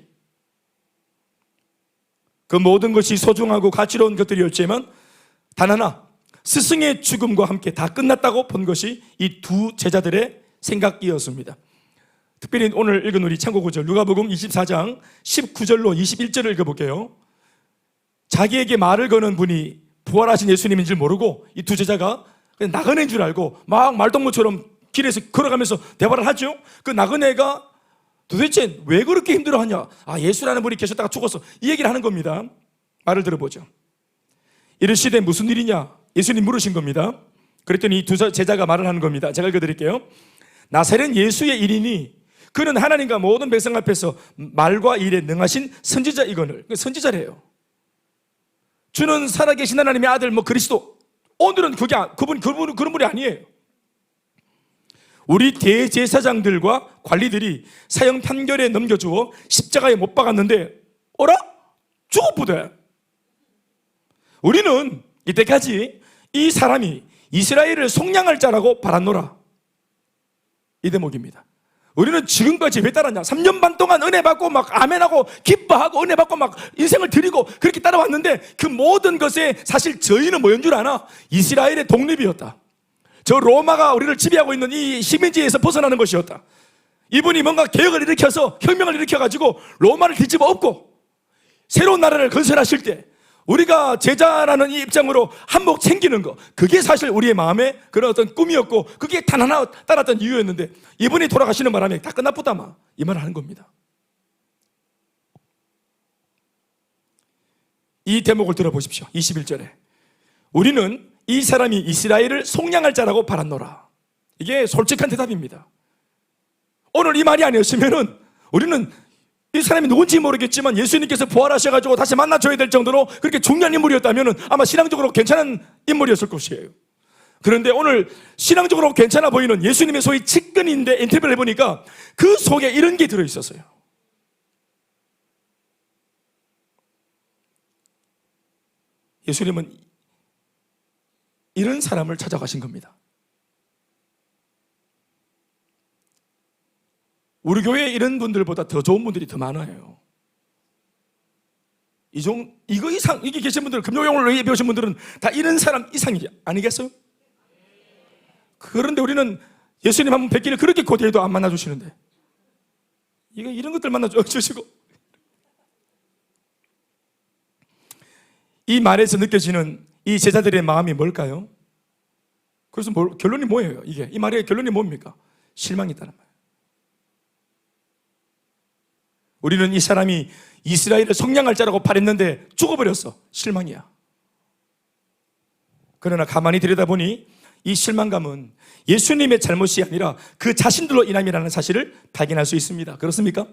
[SPEAKER 1] 그 모든 것이 소중하고 가치로운 것들이었지만 단 하나, 스승의 죽음과 함께 다 끝났다고 본 것이 이 두 제자들의 생각이었습니다. 특별히 오늘 읽은 우리 참고 구절 누가복음 24장 19절로 21절을 읽어볼게요. 자기에게 말을 거는 분이 부활하신 예수님인 줄 모르고 이 두 제자가 그냥 나그네인 줄 알고 막 말동무처럼 길에서 걸어가면서 대화를 하죠. 그 나그네가 도대체 왜 그렇게 힘들어하냐, 예수라는 분이 계셨다가 죽었어, 이 얘기를 하는 겁니다. 말을 들어보죠. 이르시되 무슨 일이냐 예수님 물으신 겁니다. 그랬더니 이 두 제자가 말을 하는 겁니다. 제가 읽어드릴게요. 나사렛 예수의 일이니 그는 하나님과 모든 백성 앞에서 말과 일에 능하신 선지자이거늘. 선지자래요. 주는 살아계신 하나님의 아들 그리스도. 오늘은 그런 분이 아니에요. 우리 대제사장들과 관리들이 사형 판결에 넘겨주어 십자가에 못 박았는데 어라? 죽었부대. 우리는 이때까지 이 사람이 이스라엘을 속량할 자라고 바랐노라. 이 대목입니다. 우리는 지금까지 왜 따랐냐? 3년 반 동안 은혜 받고 막 아멘하고 기뻐하고 은혜 받고 막 인생을 드리고 그렇게 따라왔는데 그 모든 것에 사실 저희는 뭐였는 줄 아나? 이스라엘의 독립이었다. 저 로마가 우리를 지배하고 있는 이 식민지에서 벗어나는 것이었다. 이분이 뭔가 개혁을 일으켜서 혁명을 일으켜가지고 로마를 뒤집어 엎고 새로운 나라를 건설하실 때 우리가 제자라는 이 입장으로 한몫 챙기는 거, 그게 사실 우리의 마음에 그런 어떤 꿈이었고 그게 단 하나 따랐던 이유였는데 이분이 돌아가시는 바람에 다 끝났부다마 이 말을 하는 겁니다. 이 대목을 들어보십시오. 21절에 우리는 이 사람이 이스라엘을 속량할 자라고 바랐노라. 이게 솔직한 대답입니다. 오늘 이 말이 아니었으면은 우리는 이 사람이 누군지 모르겠지만 예수님께서 부활하셔가지고 다시 만나줘야 될 정도로 그렇게 중요한 인물이었다면 아마 신앙적으로 괜찮은 인물이었을 것이에요. 그런데 오늘 신앙적으로 괜찮아 보이는 예수님의 소위 측근인데 인터뷰를 해보니까 그 속에 이런 게 들어있었어요. 예수님은 이런 사람을 찾아가신 겁니다. 우리 교회에 이런 분들보다 더 좋은 분들이 더 많아요. 이거 이상, 이게 계신 분들, 금요용을 배우신 분들은 다 이런 사람 이상이 아니겠어요? 그런데 우리는 예수님 한 번 뵙기를 그렇게 고대해도 안 만나주시는데 이런 것들 만나주시고 이 말에서 느껴지는 이 제자들의 마음이 뭘까요? 그래서 결론이 뭐예요? 이 말의 결론이 뭡니까? 실망이다는 말이에요. 우리는 이 사람이 이스라엘을 속량할 자라고 바랬는데 죽어버렸어. 실망이야. 그러나 가만히 들여다보니 이 실망감은 예수님의 잘못이 아니라 그 자신들로 인함이라는 사실을 발견할 수 있습니다. 그렇습니까?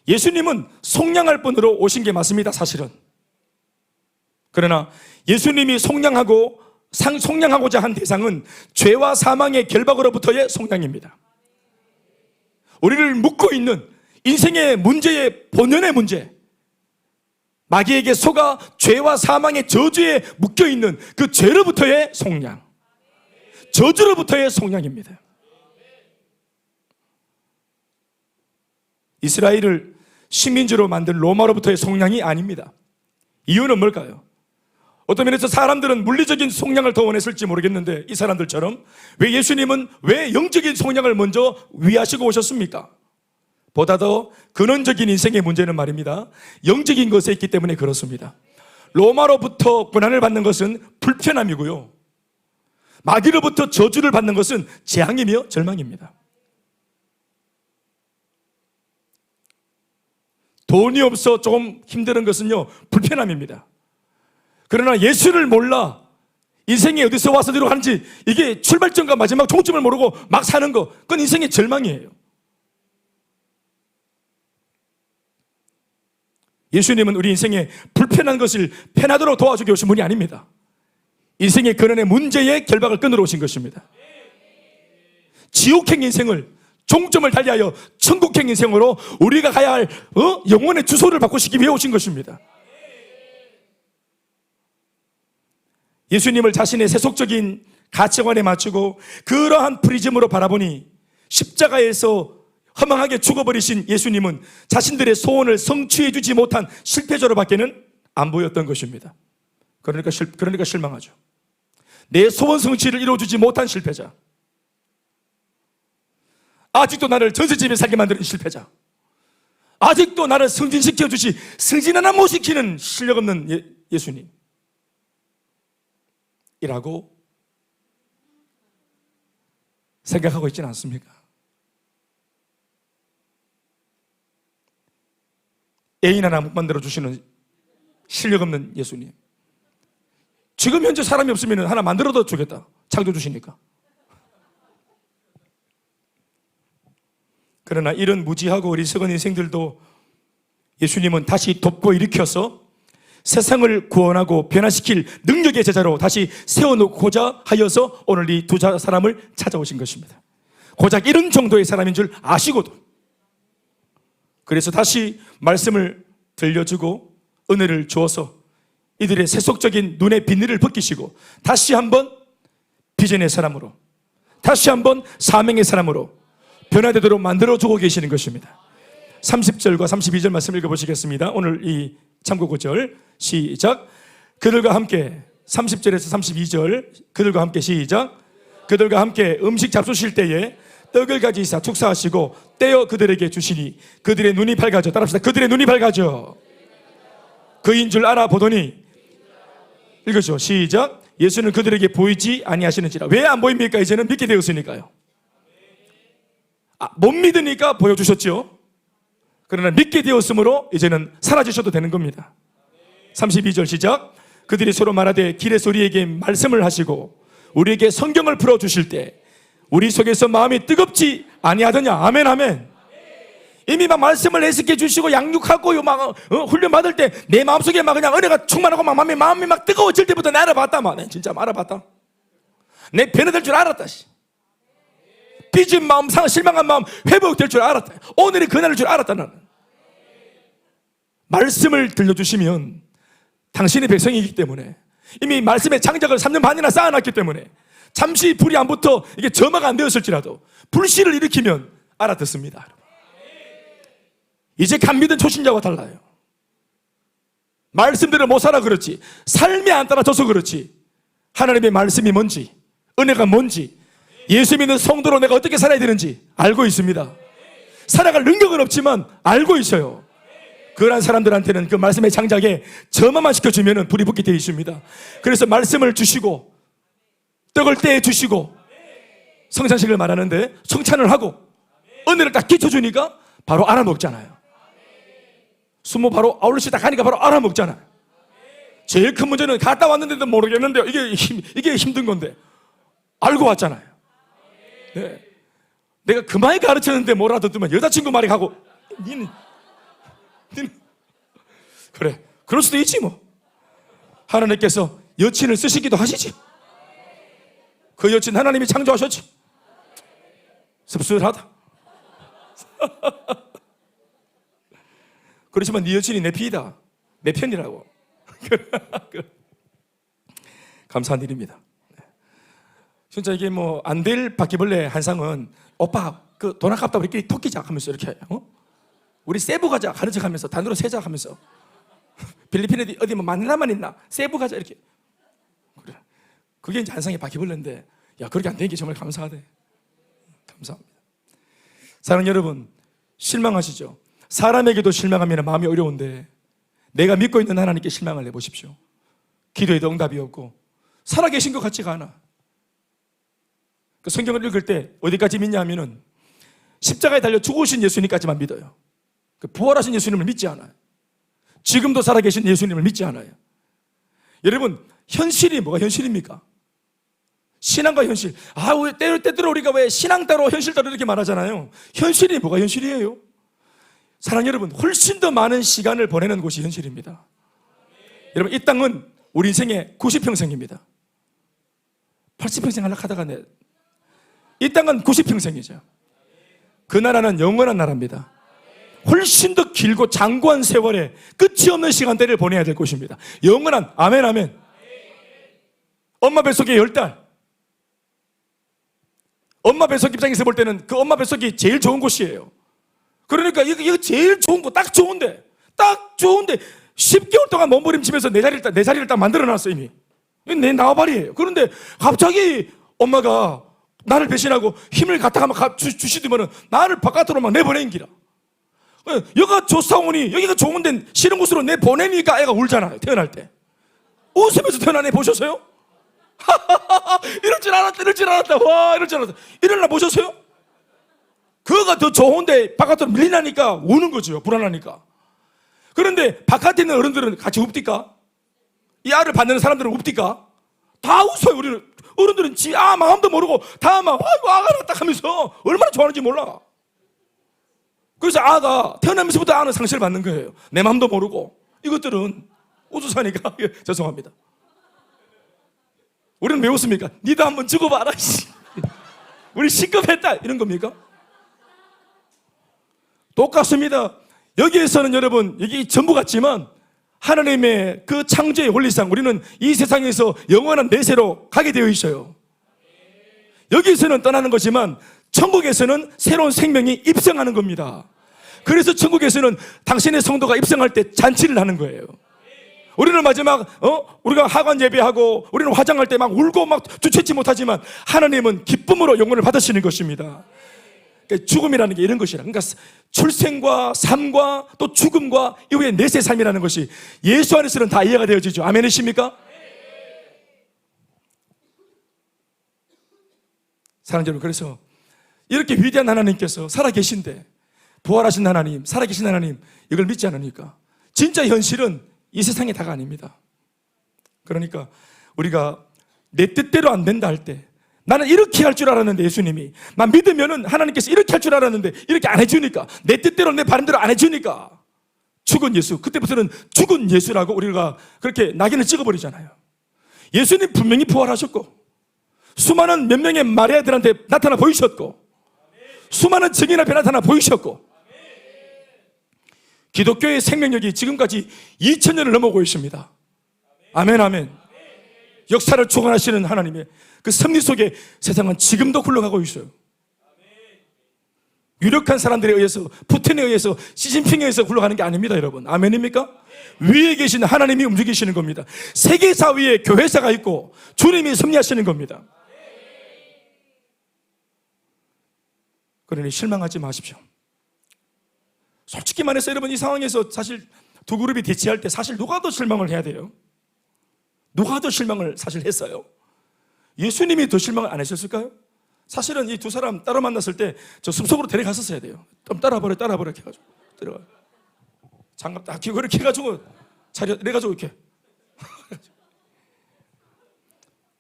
[SPEAKER 1] 예수님은 속량할 분으로 오신 게 맞습니다. 사실은. 그러나 예수님이 속량하고자 한 대상은 죄와 사망의 결박으로부터의 속량입니다. 우리를 묶고 있는 인생의 문제의 본연의 문제, 마귀에게 속아 죄와 사망의 저주에 묶여있는 그 죄로부터의 속량, 저주로부터의 속량입니다. 이스라엘을 식민지로 만든 로마로부터의 속량이 아닙니다. 이유는 뭘까요? 어떤 면에서 사람들은 물리적인 속량을 더 원했을지 모르겠는데 이 사람들처럼 왜 예수님은 왜 영적인 속량을 먼저 위하시고 오셨습니까? 보다 더 근원적인 인생의 문제는 말입니다, 영적인 것에 있기 때문에 그렇습니다. 로마로부터 고난을 받는 것은 불편함이고요, 마귀로부터 저주를 받는 것은 재앙이며 절망입니다. 돈이 없어 조금 힘든 것은요, 불편함입니다. 그러나 예수를 몰라 인생이 어디서 와서 어디로 가는지, 이게 출발점과 마지막 종점을 모르고 막 사는 거, 그건 인생의 절망이에요. 예수님은 우리 인생에 불편한 것을 편하도록 도와주기 오신 분이 아닙니다. 인생의 근원의 문제의 결박을 끊으러 오신 것입니다. 지옥행 인생을 종점을 달리하여 천국행 인생으로 우리가 가야 할 영혼의 주소를 바꾸시기 위해 오신 것입니다. 예수님을 자신의 세속적인 가치관에 맞추고 그러한 프리즘으로 바라보니 십자가에서 허망하게 죽어버리신 예수님은 자신들의 소원을 성취해 주지 못한 실패자로 밖에는 안 보였던 것입니다. 그러니까 실망하죠. 내 소원 성취를 이루어주지 못한 실패자, 아직도 나를 전세집에 살게 만드는 실패자, 아직도 나를 승진시켜주시 승진 하나 못 시키는 실력 없는 예수님 이라고 생각하고 있지는 않습니까? 애인 하나 못 만들어주시는 실력 없는 예수님, 지금 현재 사람이 없으면 하나 만들어도 주겠다, 창조주시니까. 그러나 이런 무지하고 어리석은 인생들도 예수님은 다시 돕고 일으켜서 세상을 구원하고 변화시킬 능력의 제자로 다시 세워놓고자 하여서 오늘 이 두 사람을 찾아오신 것입니다. 고작 이런 정도의 사람인 줄 아시고도, 그래서 다시 말씀을 들려주고 은혜를 주어서 이들의 세속적인 눈의 비늘을 벗기시고 다시 한번 비전의 사람으로, 다시 한번 사명의 사람으로 변화되도록 만들어주고 계시는 것입니다. 30절과 32절 말씀 읽어보시겠습니다. 오늘 이 참고구절 시작. 그들과 함께 30절에서 32절 그들과 함께 시작. 그들과 함께 음식 잡수실 때에 떡을 가지사 축사하시고 떼어 그들에게 주시니 그들의 눈이 밝아져, 따라합시다. 그들의 눈이 밝아져 그인 줄 알아보더니, 읽으시죠. 시작. 예수는 그들에게 보이지 아니하시는지라. 왜 안 보입니까? 이제는 믿게 되었으니까요. 못 믿으니까 보여주셨죠. 그러나 믿게 되었으므로 이제는 사라지셔도 되는 겁니다. 32절 시작. 그들이 서로 말하되 길에서 우리에게 말씀을 하시고 우리에게 성경을 풀어주실 때 우리 속에서 마음이 뜨겁지 아니하더냐. 아멘 아멘. 이미 막 말씀을 해석해 주시고 양육하고 막 훈련 받을 때 내 마음속에 막 그냥 은혜가 충만하고 막 마음이 막 뜨거워질 때부터 내 알아봤다. 막 내 진짜 알아봤다. 내 변화될 줄 알았다. 삐진 마음, 실망한 마음 회복될 줄 알았다. 오늘이 그날일 줄 알았다. 나는 말씀을 들려주시면 당신의 백성이기 때문에, 이미 말씀의 장작을 3년 반이나 쌓아놨기 때문에 잠시 불이 안 붙어 이게 점화가 안 되었을지라도 불씨를 일으키면 알아듣습니다. 이제 감 믿은 초신자와 달라요. 말씀대로 못 살아 그렇지, 삶이 안 따라줘서 그렇지, 하나님의 말씀이 뭔지, 은혜가 뭔지, 예수 믿는 성도로 내가 어떻게 살아야 되는지 알고 있습니다. 살아갈 능력은 없지만 알고 있어요. 그러한 사람들한테는 그 말씀의 장작에 점화만 시켜주면 불이 붙게 되어 있습니다. 그래서 말씀을 주시고 떡을 떼어 주시고 성찬식을 말하는데 성찬을 하고 은혜를 딱 끼쳐주니까 바로 알아먹잖아요. 수모 바로 아울렛이 딱 가니까 바로 알아먹잖아요. 제일 큰 문제는 갔다 왔는데도 모르겠는데요. 이게 힘든 건데 알고 왔잖아요. 네. 내가 그 많이 가르쳤는데 뭐라 듣더만 여자친구 말이 가고 니는 그래, 그럴 수도 있지 뭐. 하나님께서 여친을 쓰시기도 하시지. 그 여친 하나님이 창조하셨지. 씁쓸하다. 그렇지만 네 여친이 내 피이다, 내 편이라고. 감사한 일입니다. 진짜 이게 뭐 안 될 바퀴벌레 한 상은 오빠 그 돈 아깝다 우리끼리 토끼자 하면서 이렇게 우리 세부 가자 가는 척 하면서 단으로 세자 하면서 필리핀에 어디 뭐 마닐라만 있나 세부 가자 이렇게. 그래, 그게 이제 한 상의 바퀴벌레인데 야 그렇게 안 되는 게 정말 감사하대. 감사합니다. 사랑하는 여러분, 실망하시죠? 사람에게도 실망하면 마음이 어려운데 내가 믿고 있는 하나님께 실망을 해보십시오. 기도에도 응답이 없고 살아계신 것 같지가 않아. 그 성경을 읽을 때 어디까지 믿냐 하면은 십자가에 달려 죽으신 예수님까지만 믿어요. 그 부활하신 예수님을 믿지 않아요. 지금도 살아계신 예수님을 믿지 않아요. 여러분, 현실이 뭐가 현실입니까? 신앙과 현실. 왜 때때로 우리가 왜 신앙 따로 현실 따로 이렇게 말하잖아요. 현실이 뭐가 현실이에요? 사랑 여러분, 훨씬 더 많은 시간을 보내는 곳이 현실입니다. 여러분, 이 땅은 우리 인생의 90평생입니다. 80평생 하려고 하다가 이 땅은 90평생이죠. 그 나라는 영원한 나라입니다. 훨씬 더 길고 장구한 세월에 끝이 없는 시간대를 보내야 될 곳입니다. 영원한, 아멘 아멘. 엄마 뱃속에 10달. 엄마 뱃속 입장에서 볼 때는 그 엄마 뱃속이 제일 좋은 곳이에요. 그러니까 이거 제일 좋은 곳, 딱 좋은데 10개월 동안 몸부림치면서 내 자리를 딱 만들어놨어 이미. 내 나와발이에요. 그런데 갑자기 엄마가 나를 배신하고 힘을 갖다가 주시더면은 나를 바깥으로 막 내보낸 기라. 여기가 좋사오니 여기가 좋은데 싫은 곳으로 내보내니까 애가 울잖아요. 태어날 때 웃으면서 태어난 애 보셨어요? 이럴 줄 알았다. 와, 이럴 줄 알았다. 이럴 날 보셨어요? 그거가 더 좋은데 바깥으로 밀리나니까 우는 거죠. 불안하니까. 그런데 바깥에 있는 어른들은 같이 웁디까? 이 아를 받는 사람들은 웁디까? 다 웃어요. 우리는 어른들은 마음도 모르고 다 막 아가 났다 하면서 얼마나 좋아하는지 몰라. 그래서 아가 태어나면서부터 아는 상실을 받는 거예요. 내 마음도 모르고. 이것들은 우주사니까 죄송합니다. 우리는 왜 웃습니까? 니도 한번 죽어봐라. 우리 시급했다 이런 겁니까? 똑같습니다. 여기에서는 여러분 여기 전부 같지만 하나님의 그 창조의 원리상 우리는 이 세상에서 영원한 내세로 가게 되어 있어요. 여기에서는 떠나는 거지만 천국에서는 새로운 생명이 입성하는 겁니다. 그래서 천국에서는 당신의 성도가 입성할 때 잔치를 하는 거예요. 우리는 마지막 우리가 하관 예배하고 우리는 화장할 때 막 울고 막 주체치 못하지만 하나님은 기쁨으로 영혼을 받으시는 것입니다. 그러니까 죽음이라는 게 이런 것이라. 그러니까 출생과 삶과 또 죽음과 이후에 내세 삶이라는 것이 예수 안에서는 다 이해가 되어지죠. 아멘이십니까? 사랑하는 여러분, 그래서 이렇게 위대한 하나님께서 살아계신데 부활하신 하나님, 살아계신 하나님 이걸 믿지 않으니까 진짜 현실은 이 세상이 다가 아닙니다. 그러니까 우리가 내 뜻대로 안 된다 할 때 나는 이렇게 할 줄 알았는데 예수님이 난 믿으면은 하나님께서 이렇게 할 줄 알았는데 이렇게 안 해주니까 내 뜻대로 내 바람대로 안 해주니까 죽은 예수, 그때부터는 죽은 예수라고 우리가 그렇게 낙인을 찍어버리잖아요. 예수님 분명히 부활하셨고 수많은 몇 명의 마리아들한테 나타나 보이셨고 수많은 증인 앞에 나타나 보이셨고 기독교의 생명력이 지금까지 2000년을 넘어오고 있습니다. 아멘 아멘. 역사를 주관하시는 하나님의 그 섭리 속에 세상은 지금도 굴러가고 있어요. 유력한 사람들에 의해서, 푸틴에 의해서, 시진핑에 의해서 굴러가는 게 아닙니다, 여러분. 아멘입니까? 위에 계신 하나님이 움직이시는 겁니다. 세계사 위에 교회사가 있고 주님이 섭리하시는 겁니다. 그러니 실망하지 마십시오. 솔직히 말해서 여러분 이 상황에서 사실 두 그룹이 대치할 때 사실 누가 더 실망을 해야 돼요? 누가 더 실망을 사실 했어요? 예수님이 더 실망을 안 하셨을까요? 사실은 이 두 사람 따로 만났을 때 저 숲속으로 데려갔었어야 돼요. 좀 따라버려 이렇게 해가지고 데려가. 장갑 딱 끼고 이렇게 해가지고 이래가지고 이렇게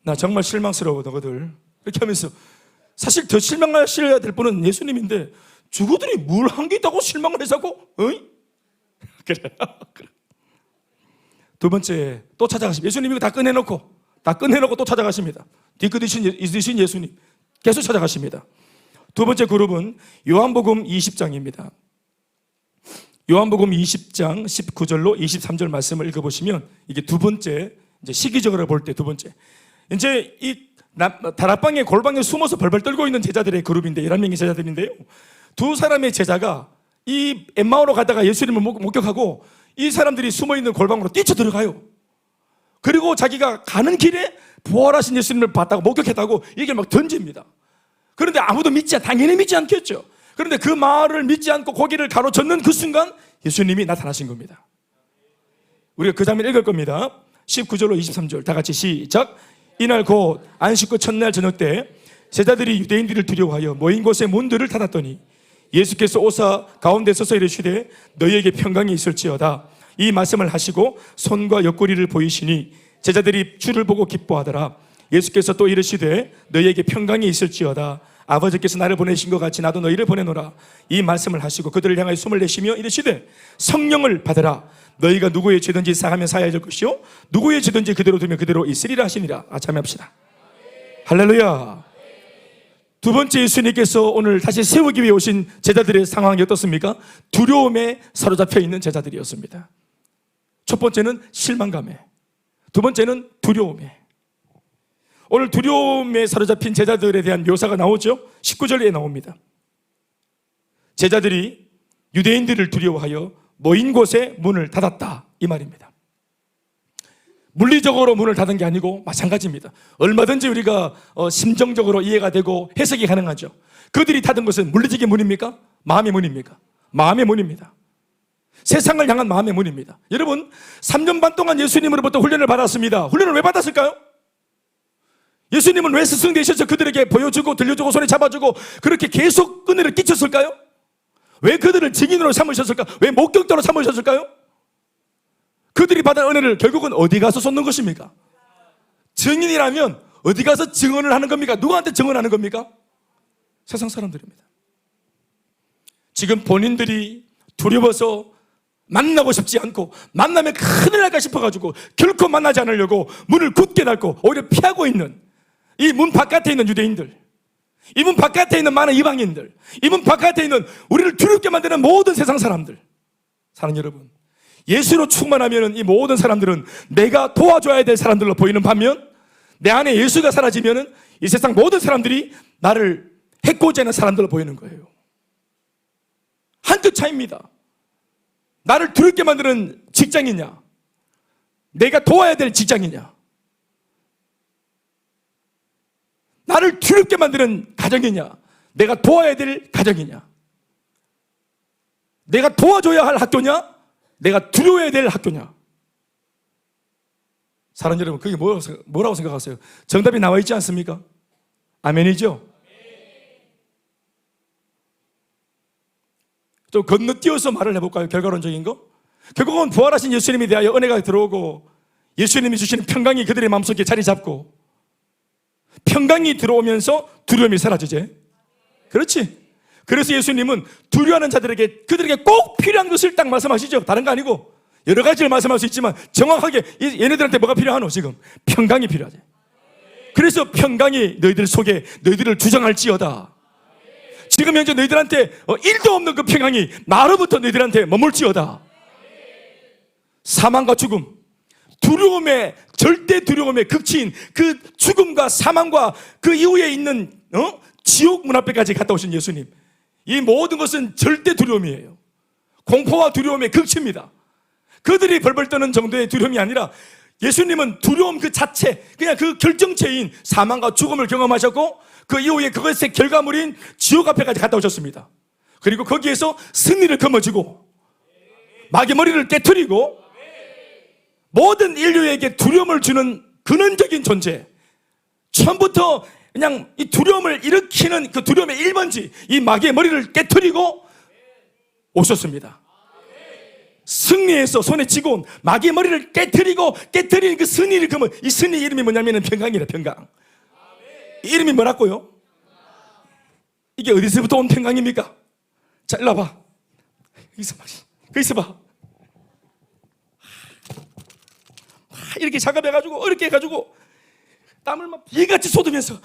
[SPEAKER 1] 나 정말 실망스러워 너희들 이렇게 하면서 사실 더 실망하셔야 될 분은 예수님인데 저거들이 뭘 한 게 있다고 실망을 해서고 어이? 그래. 두 번째 또 찾아가십니다. 예수님이 이거 다 끝내놓고 또 찾아가십니다. 뒤끝이신 예수님 계속 찾아가십니다. 두 번째 그룹은 요한복음 20장입니다. 요한복음 20장 19절로 23절 말씀을 읽어보시면 이게 두 번째 이제 시기적으로 볼 때 두 번째 이제 이 다락방에 골방에 숨어서 벌벌 떨고 있는 제자들의 그룹인데 11명의 제자들인데요. 두 사람의 제자가 이 엠마오로 가다가 예수님을 목격하고 이 사람들이 숨어있는 골방으로 뛰쳐 들어가요. 그리고 자기가 가는 길에 부활하신 예수님을 봤다고 목격했다고 얘기를 막 던집니다. 그런데 아무도 당연히 믿지 않겠죠. 그런데 그 말을 믿지 않고 고개를 가로젓는 그 순간 예수님이 나타나신 겁니다. 우리가 그 장면 읽을 겁니다. 19절로 23절 다 같이 시작. 이날 곧 안식구 첫날 저녁 때 제자들이 유대인들을 두려워하여 모인 곳에 문들을 닫았더니 예수께서 오사 가운데 서서 이르시되 너희에게 평강이 있을지어다. 이 말씀을 하시고 손과 옆구리를 보이시니 제자들이 주를 보고 기뻐하더라. 예수께서 또 이르시되 너희에게 평강이 있을지어다. 아버지께서 나를 보내신 것 같이 나도 너희를 보내노라. 이 말씀을 하시고 그들을 향하여 숨을 내쉬며 이르시되 성령을 받으라. 너희가 누구의 죄든지 사하면 사해야 될 것이요 누구의 죄든지 그대로 두면 그대로 있으리라 하시니라. 참여합시다. 할렐루야. 두 번째, 예수님께서 오늘 다시 세우기 위해 오신 제자들의 상황이 어떻습니까? 두려움에 사로잡혀 있는 제자들이었습니다. 첫 번째는 실망감에, 두 번째는 두려움에. 오늘 두려움에 사로잡힌 제자들에 대한 묘사가 나오죠. 19절에 나옵니다. 제자들이 유대인들을 두려워하여 모인 곳에 문을 닫았다, 이 말입니다. 물리적으로 문을 닫은 게 아니고 마찬가지입니다. 얼마든지 우리가 심정적으로 이해가 되고 해석이 가능하죠. 그들이 닫은 것은 물리적인 문입니까? 마음의 문입니까? 마음의 문입니다. 세상을 향한 마음의 문입니다. 여러분, 3년 반 동안 예수님으로부터 훈련을 받았습니다. 훈련을 왜 받았을까요? 예수님은 왜 스승되셔서 그들에게 보여주고 들려주고 손에 잡아주고 그렇게 계속 은혜를 끼쳤을까요? 왜 그들을 증인으로 삼으셨을까? 왜 목격자로 삼으셨을까요? 그들이 받은 은혜를 결국은 어디 가서 쏟는 것입니까? 증인이라면 어디 가서 증언을 하는 겁니까? 누구한테 증언하는 겁니까? 세상 사람들입니다. 지금 본인들이 두려워서 만나고 싶지 않고 만나면 큰일 날까 싶어가지고 결코 만나지 않으려고 문을 굳게 닫고 오히려 피하고 있는 이 문 바깥에 있는 유대인들, 이 문 바깥에 있는 많은 이방인들, 이 문 바깥에 있는 우리를 두렵게 만드는 모든 세상 사람들, 사랑하는 여러분, 예수로 충만하면 이 모든 사람들은 내가 도와줘야 될 사람들로 보이는 반면 내 안에 예수가 사라지면 이 세상 모든 사람들이 나를 해코지 하는 사람들로 보이는 거예요. 한끗 차이입니다. 나를 두렵게 만드는 직장이냐, 내가 도와야 될 직장이냐, 나를 두렵게 만드는 가정이냐, 내가 도와야 될 가정이냐, 내가 도와줘야 할 학교냐, 내가 두려워야 될 학교냐. 사랑하는 여러분, 그게 뭐라고 생각하세요? 정답이 나와 있지 않습니까? 아멘이죠? 좀 건너뛰어서 말을 해볼까요? 결과론적인 거? 결국은 부활하신 예수님에 대하여 은혜가 들어오고 예수님이 주시는 평강이 그들의 마음속에 자리 잡고 평강이 들어오면서 두려움이 사라지지. 그렇지? 그래서 예수님은 두려워하는 자들에게 그들에게 꼭 필요한 것을 딱 말씀하시죠. 다른 거 아니고 여러 가지를 말씀할 수 있지만 정확하게 얘네들한테 뭐가 필요하노? 지금 평강이 필요하지. 그래서 평강이 너희들 속에 너희들을 주장할지어다. 지금 현재 너희들한테 1도 없는 그 평강이 나로부터 너희들한테 머물지어다. 사망과 죽음, 두려움의 절대 두려움의 극치인 그 죽음과 사망과 그 이후에 있는 지옥 문 앞에까지 갔다 오신 예수님, 이 모든 것은 절대 두려움이에요. 공포와 두려움의 극치입니다. 그들이 벌벌 떠는 정도의 두려움이 아니라 예수님은 두려움 그 자체, 그냥 그 결정체인 사망과 죽음을 경험하셨고 그 이후에 그것의 결과물인 지옥 앞에까지 갔다 오셨습니다. 그리고 거기에서 승리를 거머쥐고 마귀 머리를 깨트리고 모든 인류에게 두려움을 주는 근원적인 존재, 처음부터 그냥 이 두려움을 일으키는 그 두려움의 1번지 이 마귀의 머리를 깨트리고 오셨습니다. 승리해서 손에 쥐고 온 마귀의 머리를 깨트리는 그 승리를 그러면 이 승리 이름이 뭐냐면 평강이라. 평강. 이름이 뭐라고요? 이게 어디서부터 온 평강입니까? 자, 일로 와봐. 여기서 봐. 이렇게 작업해가지고 어렵게 해가지고 땀을 막 비같이 쏟으면서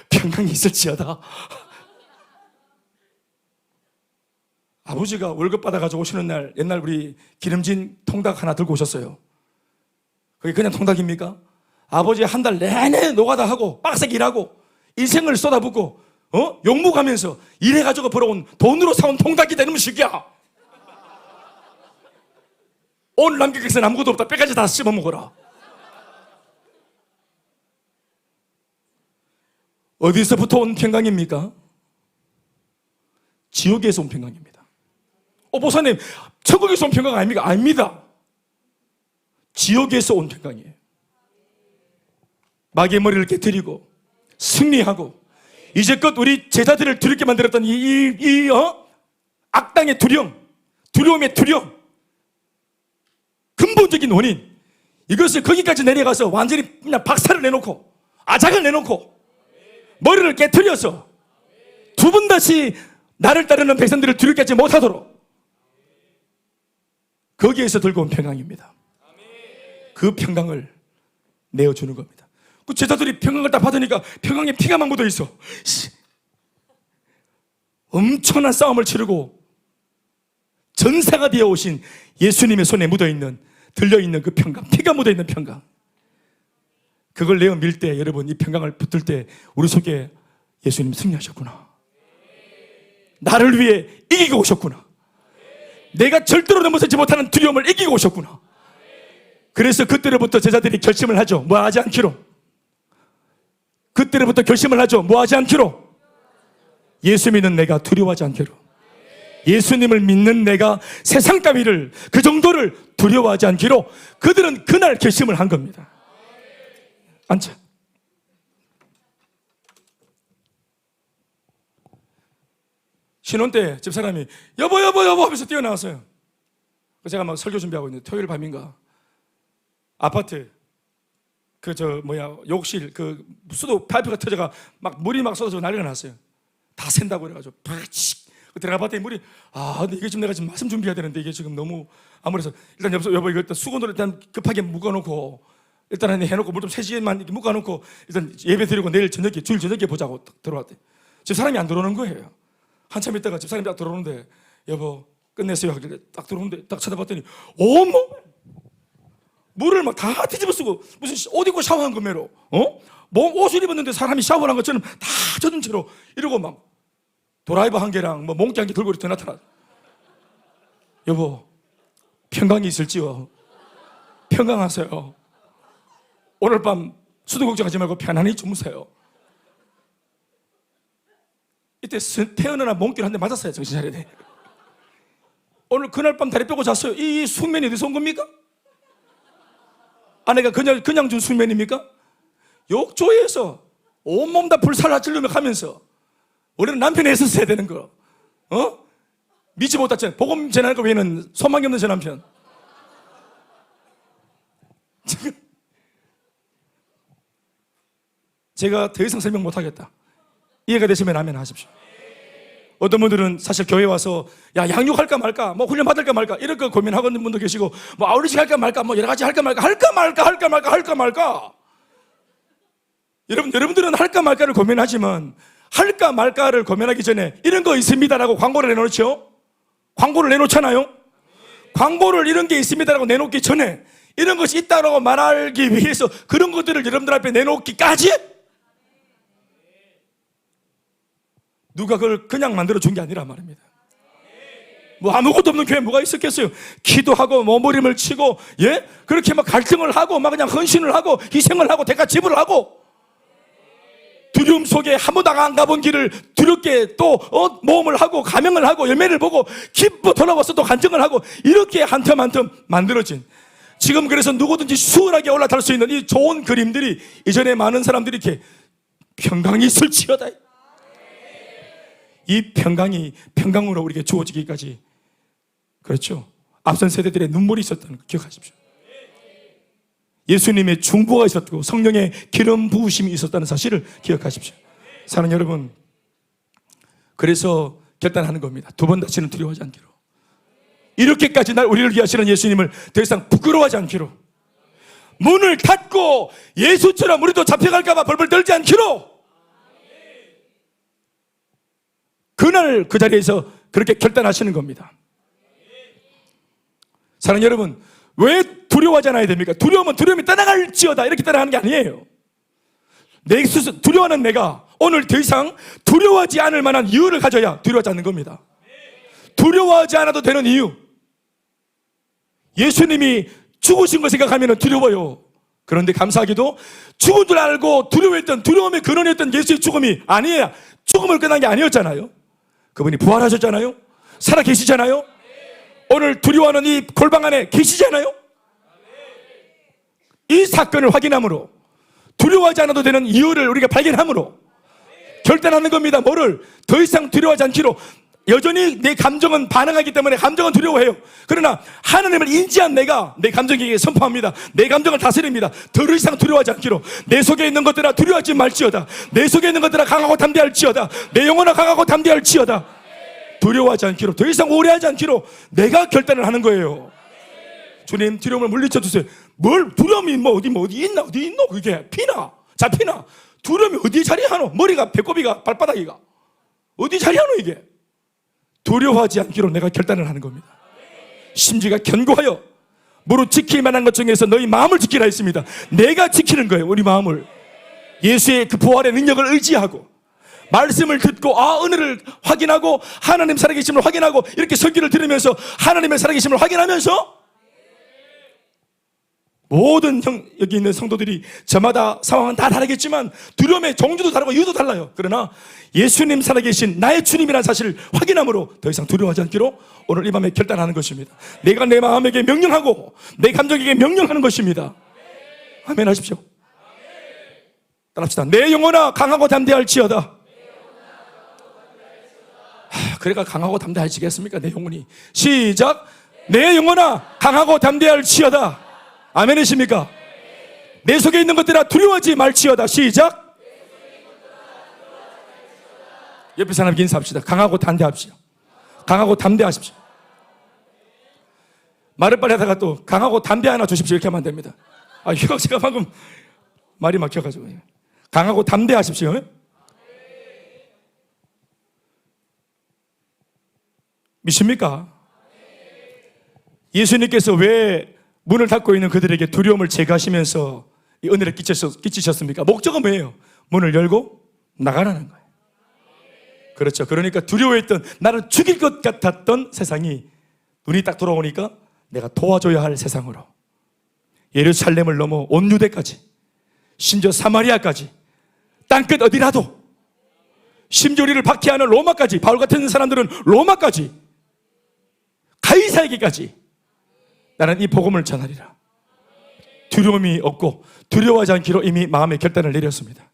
[SPEAKER 1] 평강이 있을지어다. 아버지가 월급 받아가지고 오시는 날 옛날 우리 기름진 통닭 하나 들고 오셨어요. 그게 그냥 통닭입니까? 아버지 한 달 내내 노가다 하고 빡세게 일하고 인생을 쏟아붓고 욕먹으면서 일해가지고 벌어온 돈으로 사온 통닭이 되는 식이야. 오늘 남겨객선 아무것도 없다. 뼈까지 다 씹어먹어라. 어디서부터 온 평강입니까? 지옥에서 온 평강입니다. 보사님, 천국에서 온 평강 아닙니까? 아닙니다. 지옥에서 온 평강이에요. 마귀의 머리를 깨뜨리고 승리하고 이제껏 우리 제자들을 두렵게 만들었던 악당의 두려움의 두려움, 근본적인 원인, 이것을 거기까지 내려가서 완전히 그냥 박살을 내놓고 아작을 내놓고 머리를 깨트려서 두 번 다시 나를 따르는 백성들을 두렵게 하지 못하도록 거기에서 들고 온 평강입니다. 그 평강을 내어주는 겁니다. 그 제자들이 평강을 딱 받으니까 평강에 피가 막 묻어 있어. 엄청난 싸움을 치르고 전사가 되어 오신 예수님의 손에 묻어있는, 들려있는 그 평강, 피가 묻어있는 평강, 그걸 내어 밀 때, 여러분, 이 평강을 붙들 때 우리 속에 예수님 승리하셨구나, 나를 위해 이기고 오셨구나, 내가 절대로 넘어서지 못하는 두려움을 이기고 오셨구나. 그래서 그때로부터 제자들이 결심을 하죠. 뭐 하지 않기로. 그때로부터 결심을 하죠. 뭐 하지 않기로. 예수 믿는 내가 두려워하지 않기로. 예수님을 믿는 내가 세상 따위를, 그 정도를 두려워하지 않기로 그들은 그날 결심을 한 겁니다. 앉아. 신혼 때 집사람이 여보 하면서 뛰어나왔어요. 제가 막 설교 준비하고 있는데 토요일 밤인가 아파트 욕실 그 수도 파이프가 터져가 막 물이 막 쏟아지고 난리가 났어요. 다 샌다고 그래가지고 팍 들어가 봤더니 물이 근데 이게 지금 내가 지금 말씀 준비해야 되는데 이게 지금 너무 아무래서 일단 여보 이거 일단 수건으로 일단 급하게 묶어놓고 일단 해놓고 물 좀 3시간만 이렇게 묶어놓고 일단 예배 드리고 내일 저녁에 주일 저녁에 보자고 딱 들어왔대. 집 사람이 안 들어오는 거예요. 한참 있다가 집 사람이 딱 들어오는데 여보 끝냈어요 하길래 딱 들어오는데 딱 쳐다봤더니 어머 물을 막 다 뒤집어 쓰고 무슨 옷 입고 샤워한 거매로 옷을 입었는데 사람이 샤워를 한 것처럼 다 젖은 채로 이러고 막 드라이버 한 개랑 뭐 몽키 한 개 들고 이렇게 나타나. 여보 평강이 있을지요. 평강하세요. 오늘 밤 수도 걱정하지 말고 편안히 주무세요. 이때 태어나나 몽키를 한 대 맞았어요. 정신 차려야 돼. 오늘 그날 밤 다리 펴고 잤어요. 이 숙면이 어디서 온 겁니까? 아내가 그냥 준 숙면입니까? 욕조에서 온몸 다 불살라 찌르며 가면서 우리는 남편이 했었어야 되는 거. 믿지 못했잖아요. 복음 전할 거 외에는 소망이 없는 제 남편. 지금 제가 더 이상 설명 못하겠다. 이해가 되시면 아멘 하십시오. 어떤 분들은 사실 교회 와서 양육할까 말까, 뭐 훈련 받을까 말까 이런 거 고민하고 있는 분도 계시고, 뭐 아우리식 할까 말까, 뭐 여러 가지 할까 말까. 여러분들은 할까 말까를 고민하지만 할까 말까를 고민하기 전에 이런 거 있습니다라고 광고를 내놓죠. 광고를 내놓잖아요. 광고를 이런 게 있습니다라고 내놓기 전에 이런 것이 있다고 말하기 위해서 그런 것들을 여러분들 앞에 내놓기까지 누가 그걸 그냥 만들어준 게 아니란 말입니다. 뭐 아무것도 없는 교회에 뭐가 있었겠어요. 기도하고 몸부림을 치고 그렇게 막 갈등을 하고 막 그냥 헌신을 하고 희생을 하고 대가 지불을 하고 두려움 속에 한 번도 안 가본 길을 두렵게 또 모험을 하고 가명을 하고 열매를 보고 기뻐 돌아와서 또 간증을 하고 이렇게 한 텀 한 텀 만들어진, 지금 그래서 누구든지 수월하게 올라탈 수 있는 이 좋은 그림들이 이전에 많은 사람들이 이렇게 평강이 있을지어다, 이 평강으로 우리에게 주어지기까지, 그렇죠, 앞선 세대들의 눈물이 있었다는 거 기억하십시오. 예수님의 중보가 있었고 성령의 기름 부으심이 있었다는 사실을 기억하십시오. 사랑하는 여러분, 그래서 결단하는 겁니다. 두 번 다시는 두려워하지 않기로. 이렇게까지 우리를 위하시는 예수님을 더 이상 부끄러워하지 않기로, 문을 닫고 예수처럼 우리도 잡혀갈까 봐 벌벌 떨지 않기로, 그날 그 자리에서 그렇게 결단하시는 겁니다. 사랑하는 여러분, 왜 두려워하지 않아야 됩니까? 두려움이 떠나갈지어다 이렇게 따라가는 게 아니에요. 내 스스로 두려워하는 내가 오늘 더 이상 두려워하지 않을 만한 이유를 가져야 두려워하지 않는 겁니다. 두려워하지 않아도 되는 이유, 예수님이 죽으신 걸 생각하면 두려워요. 그런데 감사하게도 죽은 줄 알고 두려움의 근원이었던 예수의 죽음이 아니에요. 죽음을 끝난 게 아니었잖아요. 그분이 부활하셨잖아요. 살아 계시잖아요. 오늘 두려워하는 이 골방 안에 계시잖아요. 이 사건을 확인함으로 두려워하지 않아도 되는 이유를 우리가 발견함으로 결단하는 겁니다. 뭐를? 더 이상 두려워하지 않기로. 여전히 내 감정은 반응하기 때문에 감정은 두려워해요. 그러나 하나님을 인지한 내가 내 감정에게 선포합니다. 내 감정을 다스립니다. 더 이상 두려워하지 않기로. 내 속에 있는 것들아 두려워하지 말지어다. 내 속에 있는 것들아 강하고 담대할지어다. 내 영혼아 강하고 담대할지어다. 두려워하지 않기로, 더 이상 오래하지 않기로 내가 결단을 하는 거예요. 주님, 두려움을 물리쳐 주세요. 뭘 두려움이 어디 있나 그게 피나. 잡히나? 두려움이 어디에 자리하노? 머리가, 배꼽이가, 발바닥이가 어디 자리하노 이게? 두려워하지 않기로 내가 결단을 하는 겁니다. 심지가 견고하여 무릇 지킬 만한 것 중에서 너희 마음을 지키라 했습니다. 내가 지키는 거예요. 우리 마음을. 예수의 그 부활의 능력을 의지하고 말씀을 듣고 은혜를 확인하고 하나님 살아계심을 확인하고 이렇게 설교를 들으면서 하나님의 살아계심을 확인하면서 모든 여기 있는 성도들이 저마다 상황은 다 다르겠지만 두려움의 종류도 다르고 이유도 달라요. 그러나 예수님 살아계신 나의 주님이라는 사실을 확인함으로 더 이상 두려워하지 않기로 오늘 이 밤에 결단하는 것입니다. 내가 내 마음에게 명령하고 내 감정에게 명령하는 것입니다. 아멘 하십시오. 따라합시다. 내 영혼아 강하고 담대할지어다. 그래가 강하고 담대할지겠습니까? 내 영혼이. 시작. 내 영혼아 강하고 담대할지어다. 아멘이십니까? 내 속에 있는 것들아 두려워하지 말지어다. 시작. 옆에 사람에게 인사합시다. 강하고 담대합시다. 강하고 담대하십시오. 말을 빨리 하다가 또 강하고 담대 하나 주십시오 이렇게 하면 안 됩니다. 휴각 씨가 방금 말이 막혀가지고. 강하고 담대하십시오. 믿습니까? 예수님께서 왜 문을 닫고 있는 그들에게 두려움을 제거하시면서 이 은혜를 끼치셨습니까? 목적은 뭐예요? 문을 열고 나가라는 거예요. 그렇죠. 그러니까 두려워했던, 나를 죽일 것 같았던 세상이 눈이 딱 돌아오니까 내가 도와줘야 할 세상으로, 예루살렘을 넘어 온 유대까지, 심지어 사마리아까지, 땅끝 어디라도, 심지어 우리를 박해하는 로마까지, 바울 같은 사람들은 로마까지, 가이사에게까지 나는 이 복음을 전하리라. 두려움이 없고 두려워하지 않기로 이미 마음의 결단을 내렸습니다.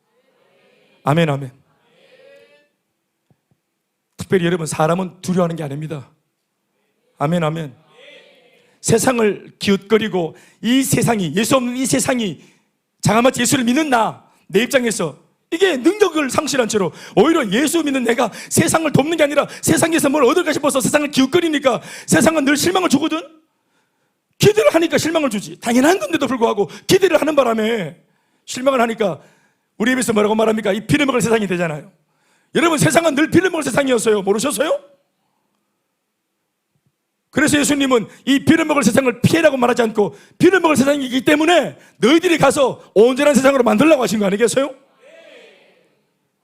[SPEAKER 1] 아멘 아멘. 특별히 여러분, 사람은 두려워하는 게 아닙니다. 아멘 아멘. 세상을 기웃거리고 이 세상이, 예수 없는 이 세상이 장아마치 예수를 믿는 내 입장에서 이게 능력을 상실한 채로 오히려 예수 믿는 내가 세상을 돕는 게 아니라 세상에서 뭘 얻을까 싶어서 세상을 기웃거리니까 세상은 늘 실망을 주거든. 기대를 하니까 실망을 주지. 당연한 건데도 불구하고 기대를 하는 바람에 실망을 하니까 우리 입에서 뭐라고 말합니까? 이 피를 먹을 세상이 되잖아요. 여러분, 세상은 늘 피를 먹을 세상이었어요. 모르셨어요? 그래서 예수님은 이 피를 먹을 세상을 피해라고 말하지 않고 피를 먹을 세상이기 때문에 너희들이 가서 온전한 세상으로 만들려고 하신 거 아니겠어요?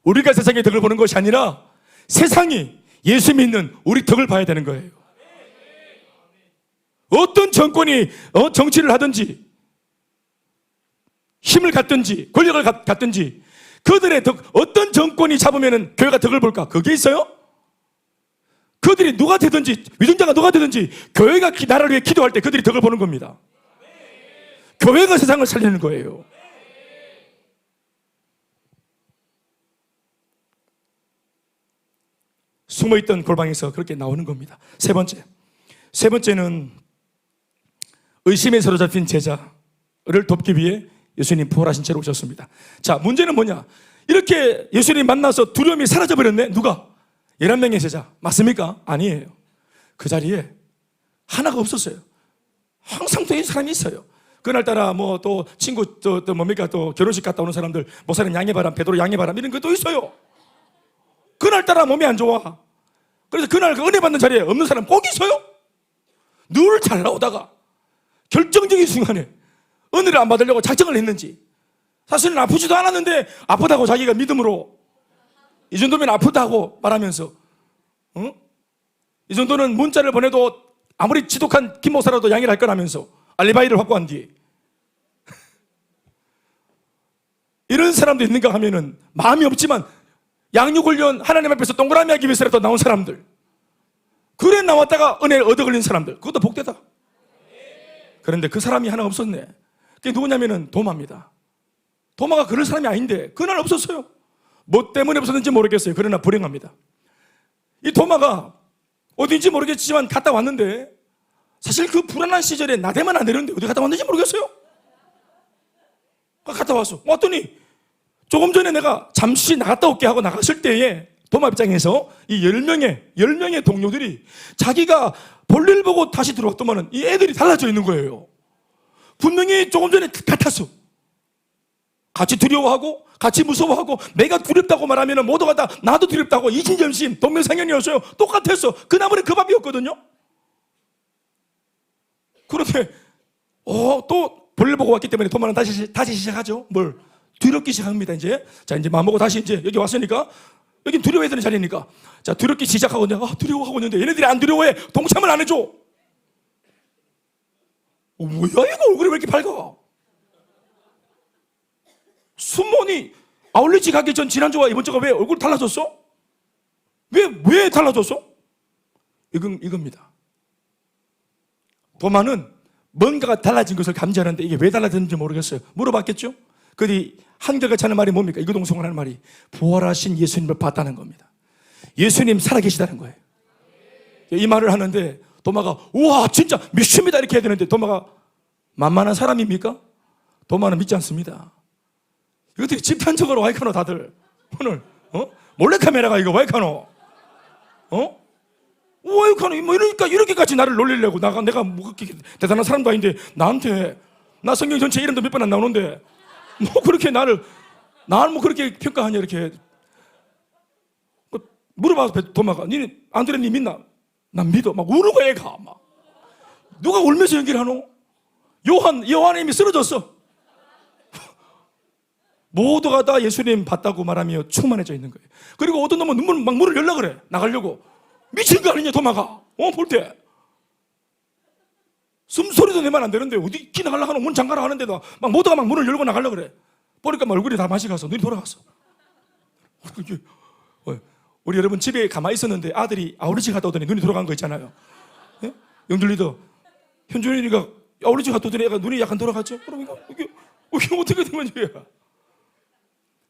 [SPEAKER 1] 우리가 세상의 덕을 보는 것이 아니라 세상이 예수 믿는 우리 덕을 봐야 되는 거예요. 어떤 정권이 정치를 하든지 힘을 갖든지 권력을 갖든지 그들의 덕, 어떤 정권이 잡으면 교회가 덕을 볼까? 그게 있어요? 그들이 누가 되든지, 위정자가 누가 되든지 교회가 나라를 위해 기도할 때 그들이 덕을 보는 겁니다. 교회가 세상을 살리는 거예요. 숨어있던 골방에서 그렇게 나오는 겁니다. 세 번째는 의심에 사로잡힌 제자를 돕기 위해 예수님 부활하신 채로 오셨습니다. 자, 문제는 뭐냐? 이렇게 예수님 만나서 두려움이 사라져버렸네. 누가? 11명의 제자 맞습니까? 아니에요. 그 자리에 하나가 없었어요. 항상 또 이 사람이 있어요. 그날따라 또 친구 또 결혼식 갔다 오는 사람들, 목사님 양해바람, 베드로 양해바람 이런 것도 있어요. 그날따라 몸이 안 좋아. 그래서 그날 그 은혜 받는 자리에 없는 사람 꼭 있어요. 늘 잘 나오다가 결정적인 순간에 은혜를 안 받으려고 작정을 했는지, 사실은 아프지도 않았는데 아프다고 자기가 믿음으로 이 정도면 아프다고 말하면서 이 정도는 문자를 보내도 아무리 지독한 김 목사라도 양해를 할 거라면서 알리바이를 확보한 뒤에 이런 사람도 있는가 하면은 마음이 없지만 양육훈련 하나님 앞에서 동그라미 하기 위해서라도 나온 사람들, 그래 나왔다가 은혜를 얻어 걸린 사람들, 그것도 복되다. 그런데 그 사람이 하나 없었네. 그게 누구냐면은 도마입니다. 도마가 그럴 사람이 아닌데 그날 없었어요. 뭐 때문에 없었는지 모르겠어요. 그러나 불행합니다. 이 도마가 어딘지 모르겠지만 갔다 왔는데 사실 그 불안한 시절에 나대만 안 내렸는데 어디 갔다 왔는지 모르겠어요. 갔다 왔어. 왔더니 조금 전에 내가 잠시 나갔다 올게 하고 나갔을 때에 도마 입장에서 이 10명의 동료들이 자기가 볼일 보고 다시 들어왔더만은 이 애들이 달라져 있는 거예요. 분명히 조금 전에 같았어. 같이 두려워하고 같이 무서워하고 내가 두렵다고 말하면 모두가 다 나도 두렵다고 이신점심 동명상련이었어요. 똑같았어. 그 나무는 그 밥이었거든요. 그런데 또 볼일 보고 왔기 때문에 도마는 다시 시작하죠. 뭘? 두렵기 시작합니다. 이제 마음먹고 다시 이제 여기 왔으니까 여긴 두려워해야 되는 자리니까 자 두렵기 시작하고 이제 두려워하고 있는데 얘네들이 안 두려워해. 동참을 안 해줘. 뭐야 이거 얼굴이 왜 이렇게 밝아? 순몬이 아울렛이 가기 전 지난주와 이번 주가 왜 얼굴이 달라졌어? 왜 달라졌어? 이겁니다. 도마는 뭔가가 달라진 것을 감지하는데 이게 왜 달라졌는지 모르겠어요. 물어봤겠죠? 그들이 한결같이 하는 말이 뭡니까? 이거동성을 하는 말이 부활하신 예수님을 봤다는 겁니다. 예수님 살아계시다는 거예요. 이 말을 하는데 도마가 우와 진짜 믿습니다 이렇게 해야 되는데 도마가 만만한 사람입니까? 도마는 믿지 않습니다. 이것들이 집단적으로 와이카노 다들 오늘 몰래카메라가 이거 와이카노 와이카노 뭐 이러니까 이렇게까지 나를 놀리려고 내가 뭐 그렇게 대단한 사람도 아닌데 나한테 나 성경 전체 이름도 몇 번 안 나오는데 뭐 그렇게 나를 뭐 그렇게 평가하냐 이렇게 물어봐서 도마가 니는 안드레 니 믿나? 난 믿어. 막 우는 거야 얘가 막 누가 울면서 연기를 하노? 요한이 이미 쓰러졌어. 모두가 다 예수님 봤다고 말하며 충만해져 있는 거예요. 그리고 어떤 놈은 막 문을 열라 그래. 나가려고. 미친 거 아니냐 도마가. 볼 때. 숨소리도 내면 안 되는데 어디 기 나가려고 하노? 문 잠가라 하는데도 막 모두가 막 문을 열고 나가려 그래. 보니까 막 얼굴이 다 맛이 가서 눈이 돌아갔어. 우리 여러분 집에 가만히 있었는데 아들이 아우리집 갔다 오더니 눈이 돌아간 거 있잖아요. 예? 영들리도 현준이가 아우리집 갔다 오더니 애가 눈이 약간 돌아갔죠. 그러니까 이게 어떻게 된 거냐.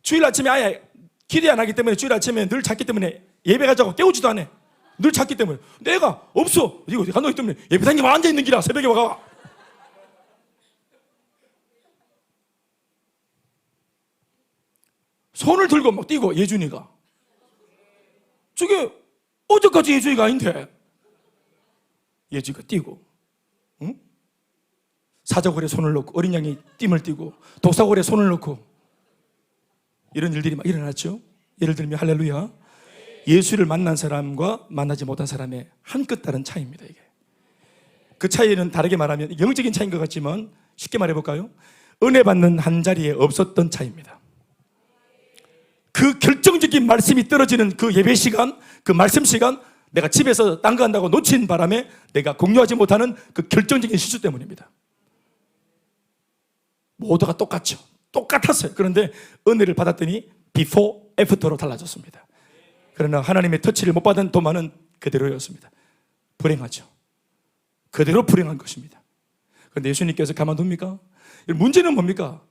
[SPEAKER 1] 주일 아침에 아예 기대 안 하기 때문에 주일 아침에 늘 잤기 때문에 예배 가자고 깨우지도 않아. 늘 잤기 때문에. 내가 없어. 이거 어디 간다기 때문에 예배당에 앉아 있는 기라 새벽에 와가. 손을 들고 막 뛰고 예준이가. 저게 어제까지 예준이가 아닌데. 예준이가 뛰고. 응? 사자골에 손을 넣고 어린 양이 띠을 띠고 독사골에 손을 넣고 이런 일들이 막 일어났죠. 예를 들면 할렐루야. 예수를 만난 사람과 만나지 못한 사람의 한 끗 다른 차이입니다. 이게. 그 차이는 다르게 말하면 영적인 차이인 것 같지만 쉽게 말해볼까요? 은혜 받는 한 자리에 없었던 차이입니다. 그 결정적인 말씀이 떨어지는 그 예배 시간, 그 말씀 시간, 내가 집에서 딴 거 한다고 놓친 바람에 내가 공유하지 못하는 그 결정적인 실수 때문입니다. 모두가 똑같았어요. 그런데 은혜를 받았더니 before, after로 달라졌습니다. 그러나 하나님의 터치를 못 받은 도마는 그대로였습니다. 불행하죠. 그대로 불행한 것입니다. 그런데 예수님께서 가만둡니까? 문제는 뭡니까?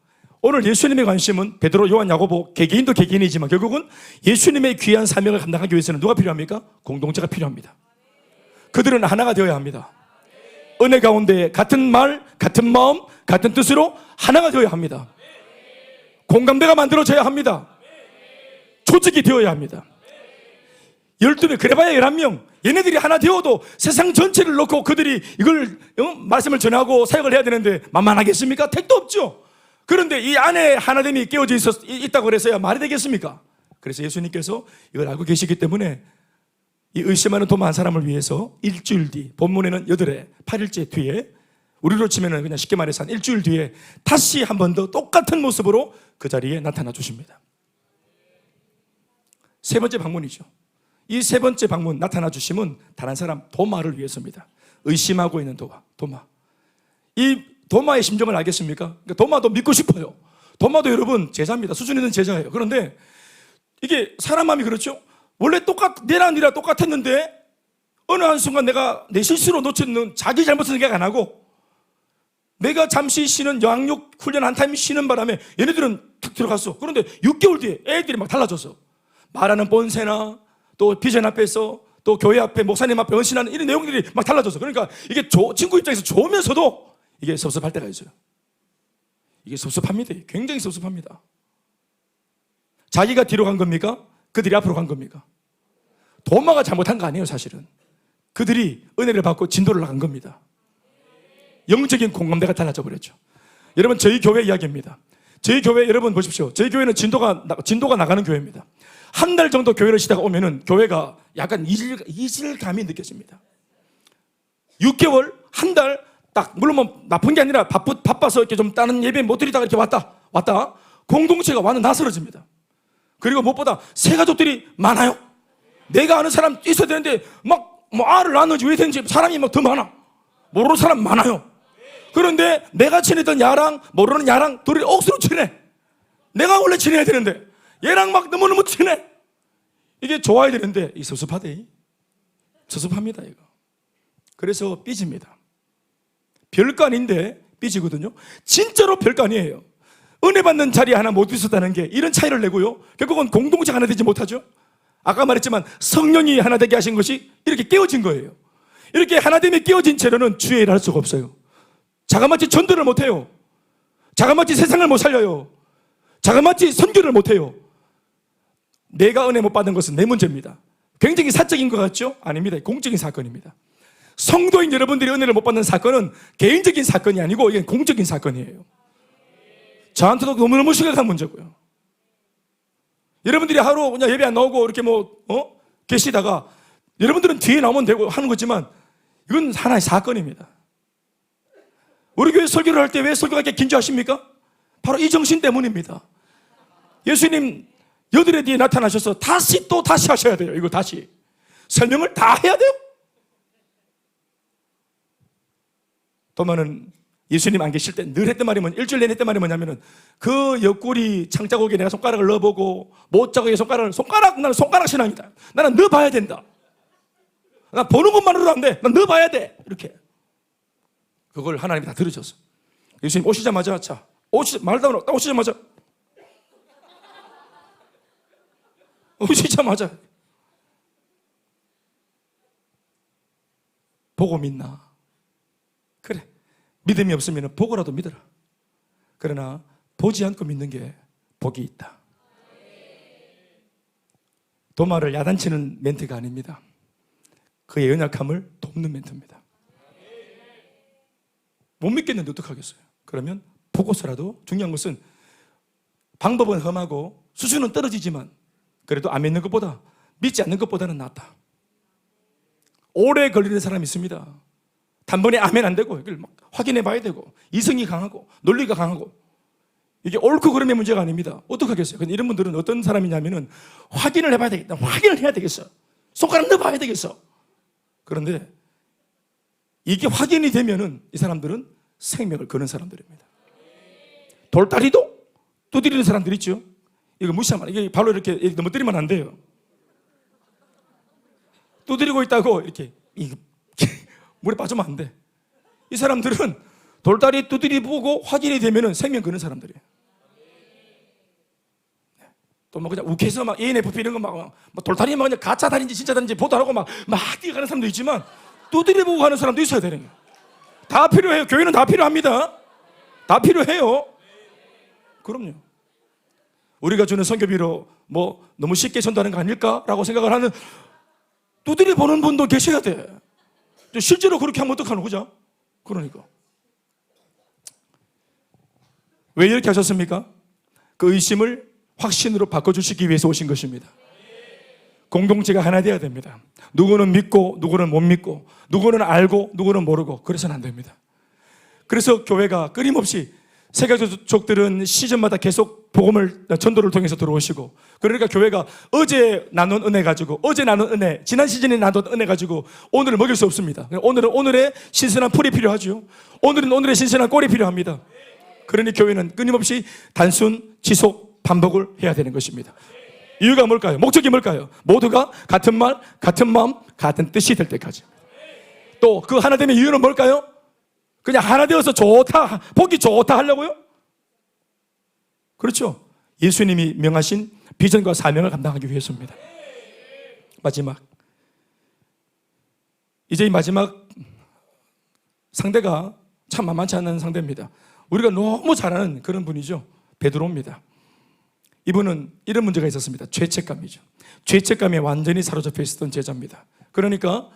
[SPEAKER 1] 오늘 예수님의 관심은 베드로, 요한, 야고보 개개인도 개개인이지만 결국은 예수님의 귀한 사명을 감당하기 위해서는 누가 필요합니까? 공동체가 필요합니다. 그들은 하나가 되어야 합니다. 은혜 가운데 같은 말, 같은 마음, 같은 뜻으로 하나가 되어야 합니다. 공감대가 만들어져야 합니다. 조직이 되어야 합니다. 12명, 그래봐야 11명. 얘네들이 하나 되어도 세상 전체를 놓고 그들이 이걸 말씀을 전하고 사역을 해야 되는데 만만하겠습니까? 택도 없죠. 그런데 이 안에 하나됨이 깨어져 있다고 그래서야 말이 되겠습니까? 그래서 예수님께서 이걸 알고 계시기 때문에 이 의심하는 도마 한 사람을 위해서 일주일 뒤, 본문에는 8회, 8일째 뒤에 우리로 치면 그냥 쉽게 말해서 한 일주일 뒤에 다시 한 번 더 똑같은 모습으로 그 자리에 나타나 주십니다. 세 번째 방문이죠. 이 세 번째 방문 나타나 주심은 다른 사람 도마를 위해서입니다. 의심하고 있는 도마. 이 도마의 심정을 알겠습니까? 그러니까 도마도 믿고 싶어요. 도마도 여러분 제자입니다. 수준 있는 제자예요. 그런데 이게 사람 마음이 그렇죠? 원래 내랑 똑같았는데 어느 한순간 내가 내 실수로 놓쳤는 자기 잘못을 생각 안 하고 내가 잠시 쉬는 양육 훈련 한 타임 쉬는 바람에 얘네들은 탁 들어갔어. 그런데 6개월 뒤에 애들이 막 달라졌어. 말하는 본세나 또 비전 앞에서 또 교회 앞에 목사님 앞에 헌신하는 이런 내용들이 막 달라졌어. 그러니까 이게 친구 입장에서 좋으면서도 이게 섭섭할 때가 있어요. 이게 섭섭합니다. 굉장히 섭섭합니다. 자기가 뒤로 간 겁니까? 그들이 앞으로 간 겁니까? 도마가 잘못한 거 아니에요. 사실은 그들이 은혜를 받고 진도를 나간 겁니다. 영적인 공감대가 달라져 버렸죠. 여러분 저희 교회 이야기입니다. 저희 교회 여러분 보십시오. 저희 교회는 진도가 나가는 교회입니다. 한 달 정도 교회를 쉬다가 오면은 교회가 약간 이질감이 느껴집니다. 6개월, 한 달 딱, 물론 뭐 나쁜 게 아니라 바빠서 이렇게 좀 다른 예배 못 드리다가 이렇게 왔다. 공동체가 완전 낯설어집니다. 그리고 무엇보다 새 가족들이 많아요. 내가 아는 사람 있어야 되는데 막 뭐 알을 낳는지 왜 되는지 사람이 막 더 많아. 모르는 사람 많아요. 그런데 내가 친했던 야랑 모르는 야랑 둘이 억수로 친해. 내가 원래 친해야 되는데 얘랑 막 너무너무 친해. 이게 좋아야 되는데 이 섭섭합니다 이거. 그래서 삐집니다. 별거 아닌데 삐지거든요. 진짜로 별거 아니에요. 은혜 받는 자리에 하나 못 있었다는 게 이런 차이를 내고요, 결국은 공동체가 하나 되지 못하죠. 아까 말했지만 성령이 하나 되게 하신 것이 이렇게 깨어진 거예요. 이렇게 하나됨이 깨어진 채로는 주의 일을 할 수가 없어요. 자그마치 전도를 못해요. 자그마치 세상을 못 살려요. 자그마치 선교를 못해요. 내가 은혜 못 받은 것은 내 문제입니다. 굉장히 사적인 것 같죠? 아닙니다. 공적인 사건입니다. 성도인 여러분들이 은혜를 못 받는 사건은 개인적인 사건이 아니고 이게 공적인 사건이에요. 저한테도 너무너무 심각한 문제고요. 여러분들이 하루 그냥 예배 안 나오고 이렇게 계시다가 여러분들은 뒤에 나오면 되고 하는 거지만 이건 하나의 사건입니다. 우리 교회 설교를 할 때 왜 설교가 이렇게 긴 줄 아십니까? 바로 이 정신 때문입니다. 예수님 여드레 뒤에 나타나셔서 다시 하셔야 돼요. 이거 다시 설명을 다 해야 돼요. 또만은 예수님 안 계실 때 늘 했던 말이 일주일 내내 했던 말이 뭐냐면은 그 옆구리 창자국에 내가 손가락을 넣어보고 못자국에 나는 손가락 신앙이다. 나는 넣어봐야 된다. 나 보는 것만으로도 안 돼. 난 넣어봐야 돼. 이렇게. 그걸 하나님이 다 들으셨어. 예수님 오시자마자 오시자마자 보고 믿나? 그래. 믿음이 없으면 보고라도 믿어라. 그러나 보지 않고 믿는 게 복이 있다. 도마를 야단치는 멘트가 아닙니다. 그의 연약함을 돕는 멘트입니다. 못 믿겠는데 어떡하겠어요? 그러면 보고서라도, 중요한 것은 방법은 험하고 수준은 떨어지지만 그래도 안 믿는 것보다 믿지 않는 것보다는 낫다. 오래 걸리는 사람이 있습니다. 단번에 아멘 안 되고 이걸 막 확인해 봐야 되고 이성이 강하고 논리가 강하고 이게 옳고 그름의 문제가 아닙니다. 어떡하겠어요? 근데 이런 분들은 어떤 사람이냐면은 확인을 해봐야 되겠다. 확인을 해야 되겠어. 손가락 넣어봐야 되겠어. 그런데 이게 확인이 되면은 이 사람들은 생명을 거는 사람들입니다. 돌다리도 두드리는 사람들 있죠. 이거 무시하면 이게 발로 이렇게 넘어뜨리면 안 돼요. 두드리고 있다고 이렇게 물에 빠지면 안 돼. 이 사람들은 돌다리 두드리 보고 확인이 되면은 생명 거는 사람들이에요. 또 뭐 그냥 욱해서 막 ENFP 이런 거 막 돌다리 막 그냥 가짜 다리인지 진짜 다리인지 보도하고 막 뛰어가는 사람도 있지만 두드리 보고 가는 사람도 있어야 되는 거예요. 다 필요해요. 교회는 다 필요합니다. 다 필요해요. 그럼요. 우리가 주는 선교비로 뭐 너무 쉽게 전도하는 거 아닐까라고 생각을 하는 두드리 보는 분도 계셔야 돼. 실제로 그렇게 하면 어떡하노, 그죠? 그러니까. 왜 이렇게 하셨습니까? 그 의심을 확신으로 바꿔주시기 위해서 오신 것입니다. 공동체가 하나 되어야 됩니다. 누구는 믿고 누구는 못 믿고 누구는 알고 누구는 모르고 그래서는 안 됩니다. 그래서 교회가 끊임없이 세계적들은 시즌마다 계속 복음을 전도를 통해서 들어오시고, 그러니까 교회가 어제 나눈 은혜 가지고 지난 시즌에 나눈 은혜 가지고 오늘을 먹일 수 없습니다. 오늘은 오늘의 신선한 풀이 필요하죠. 오늘은 오늘의 신선한 꼴이 필요합니다. 그러니 교회는 끊임없이 단순 지속 반복을 해야 되는 것입니다. 이유가 뭘까요? 목적이 뭘까요? 모두가 같은 말, 같은 마음, 같은 뜻이 될 때까지. 또 그 하나됨의 이유는 뭘까요? 그냥 하나 되어서 좋다, 보기 좋다 하려고요? 그렇죠. 예수님이 명하신 비전과 사명을 감당하기 위해서입니다. 마지막, 이제 이 마지막 상대가 참 만만치 않은 상대입니다. 우리가 너무 잘 아는 그런 분이죠. 베드로입니다. 이분은 이런 문제가 있었습니다. 죄책감이죠. 죄책감에 완전히 사로잡혀 있었던 제자입니다. 그러니까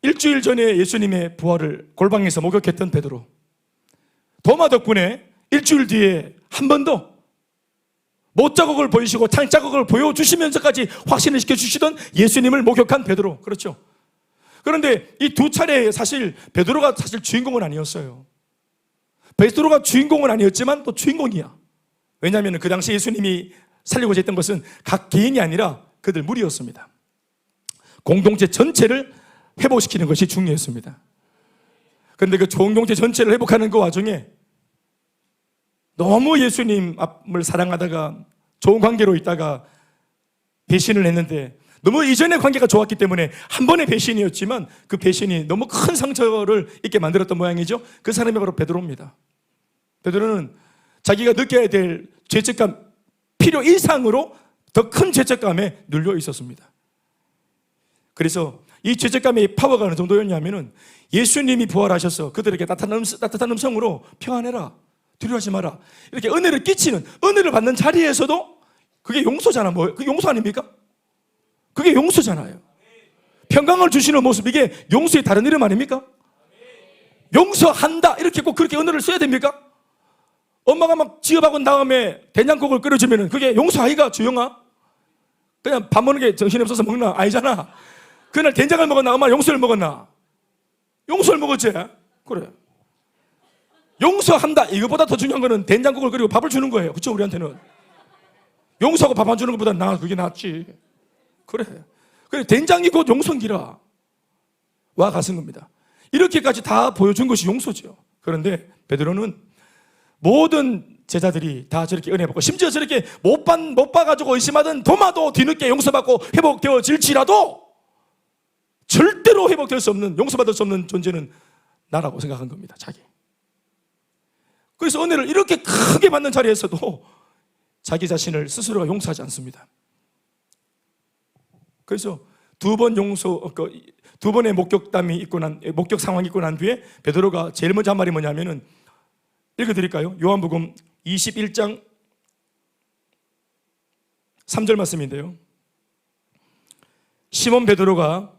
[SPEAKER 1] 일주일 전에 예수님의 부활을 골방에서 목격했던 베드로, 도마 덕분에 일주일 뒤에 한 번 더 못자국을 보이시고 창자국을 보여주시면서까지 확신을 시켜주시던 예수님을 목격한 베드로. 그렇죠. 그런데 이 두 차례에 사실 베드로가 사실 주인공은 아니었어요. 베드로가 주인공은 아니었지만 또 주인공이야. 왜냐하면 그 당시 예수님이 살리고자 했던 것은 각 개인이 아니라 그들 무리였습니다. 공동체 전체를 회복시키는 것이 중요했습니다. 그런데 그 공동체 전체를 회복하는 그 와중에 너무 예수님을 사랑하다가 좋은 관계로 있다가 배신을 했는데, 너무 이전의 관계가 좋았기 때문에 한 번의 배신이었지만 그 배신이 너무 큰 상처를 입게 만들었던 모양이죠. 그 사람이 바로 베드로입니다. 베드로는 자기가 느껴야 될 죄책감 필요 이상으로 더 큰 죄책감에 눌려 있었습니다. 그래서 이 죄책감의 파워가 어느 정도였냐면은 예수님이 부활하셔서 그들에게 따뜻한 음성으로 평안해라, 두려워하지 마라, 이렇게 은혜를 끼치는, 은혜를 받는 자리에서도 그게 용서잖아. 그게 용서 아닙니까? 그게 용서잖아요. 평강을 주시는 모습, 이게 용서의 다른 이름 아닙니까? 용서한다, 이렇게 꼭 그렇게 언어를 써야 됩니까? 엄마가 막 지업하고 다음에 된장국을 끓여주면 그게 용서아이가, 주영아? 그냥 밥 먹는 게 정신없어서 먹나? 아니잖아. 그날 된장을 먹었나? 엄마 용서를 먹었나? 용서를 먹었지? 그래. 용서한다, 이거보다 더 중요한 거는 된장국을 끓이고 밥을 주는 거예요. 그렇죠? 우리한테는 용서하고 밥 안 주는 것보다 그게 낫지. 그래. 된장이 곧 용서기라 와 같은 겁니다. 이렇게까지 다 보여준 것이 용서죠. 그런데 베드로는 모든 제자들이 다 저렇게 은혜 받고, 심지어 저렇게 못 봐가지고 의심하던 도마도 뒤늦게 용서받고 회복되어질지라도 절대로 회복될 수 없는, 용서받을 수 없는 존재는 나라고 생각한 겁니다. 자기. 그래서 은혜를 이렇게 크게 받는 자리에서도 자기 자신을 스스로가 용서하지 않습니다. 그래서 두 번의 목격 상황이 있고 난 뒤에 베드로가 제일 먼저 한 말이 뭐냐면은, 읽어드릴까요? 요한복음 21장 3절 말씀인데요. 시몬 베드로가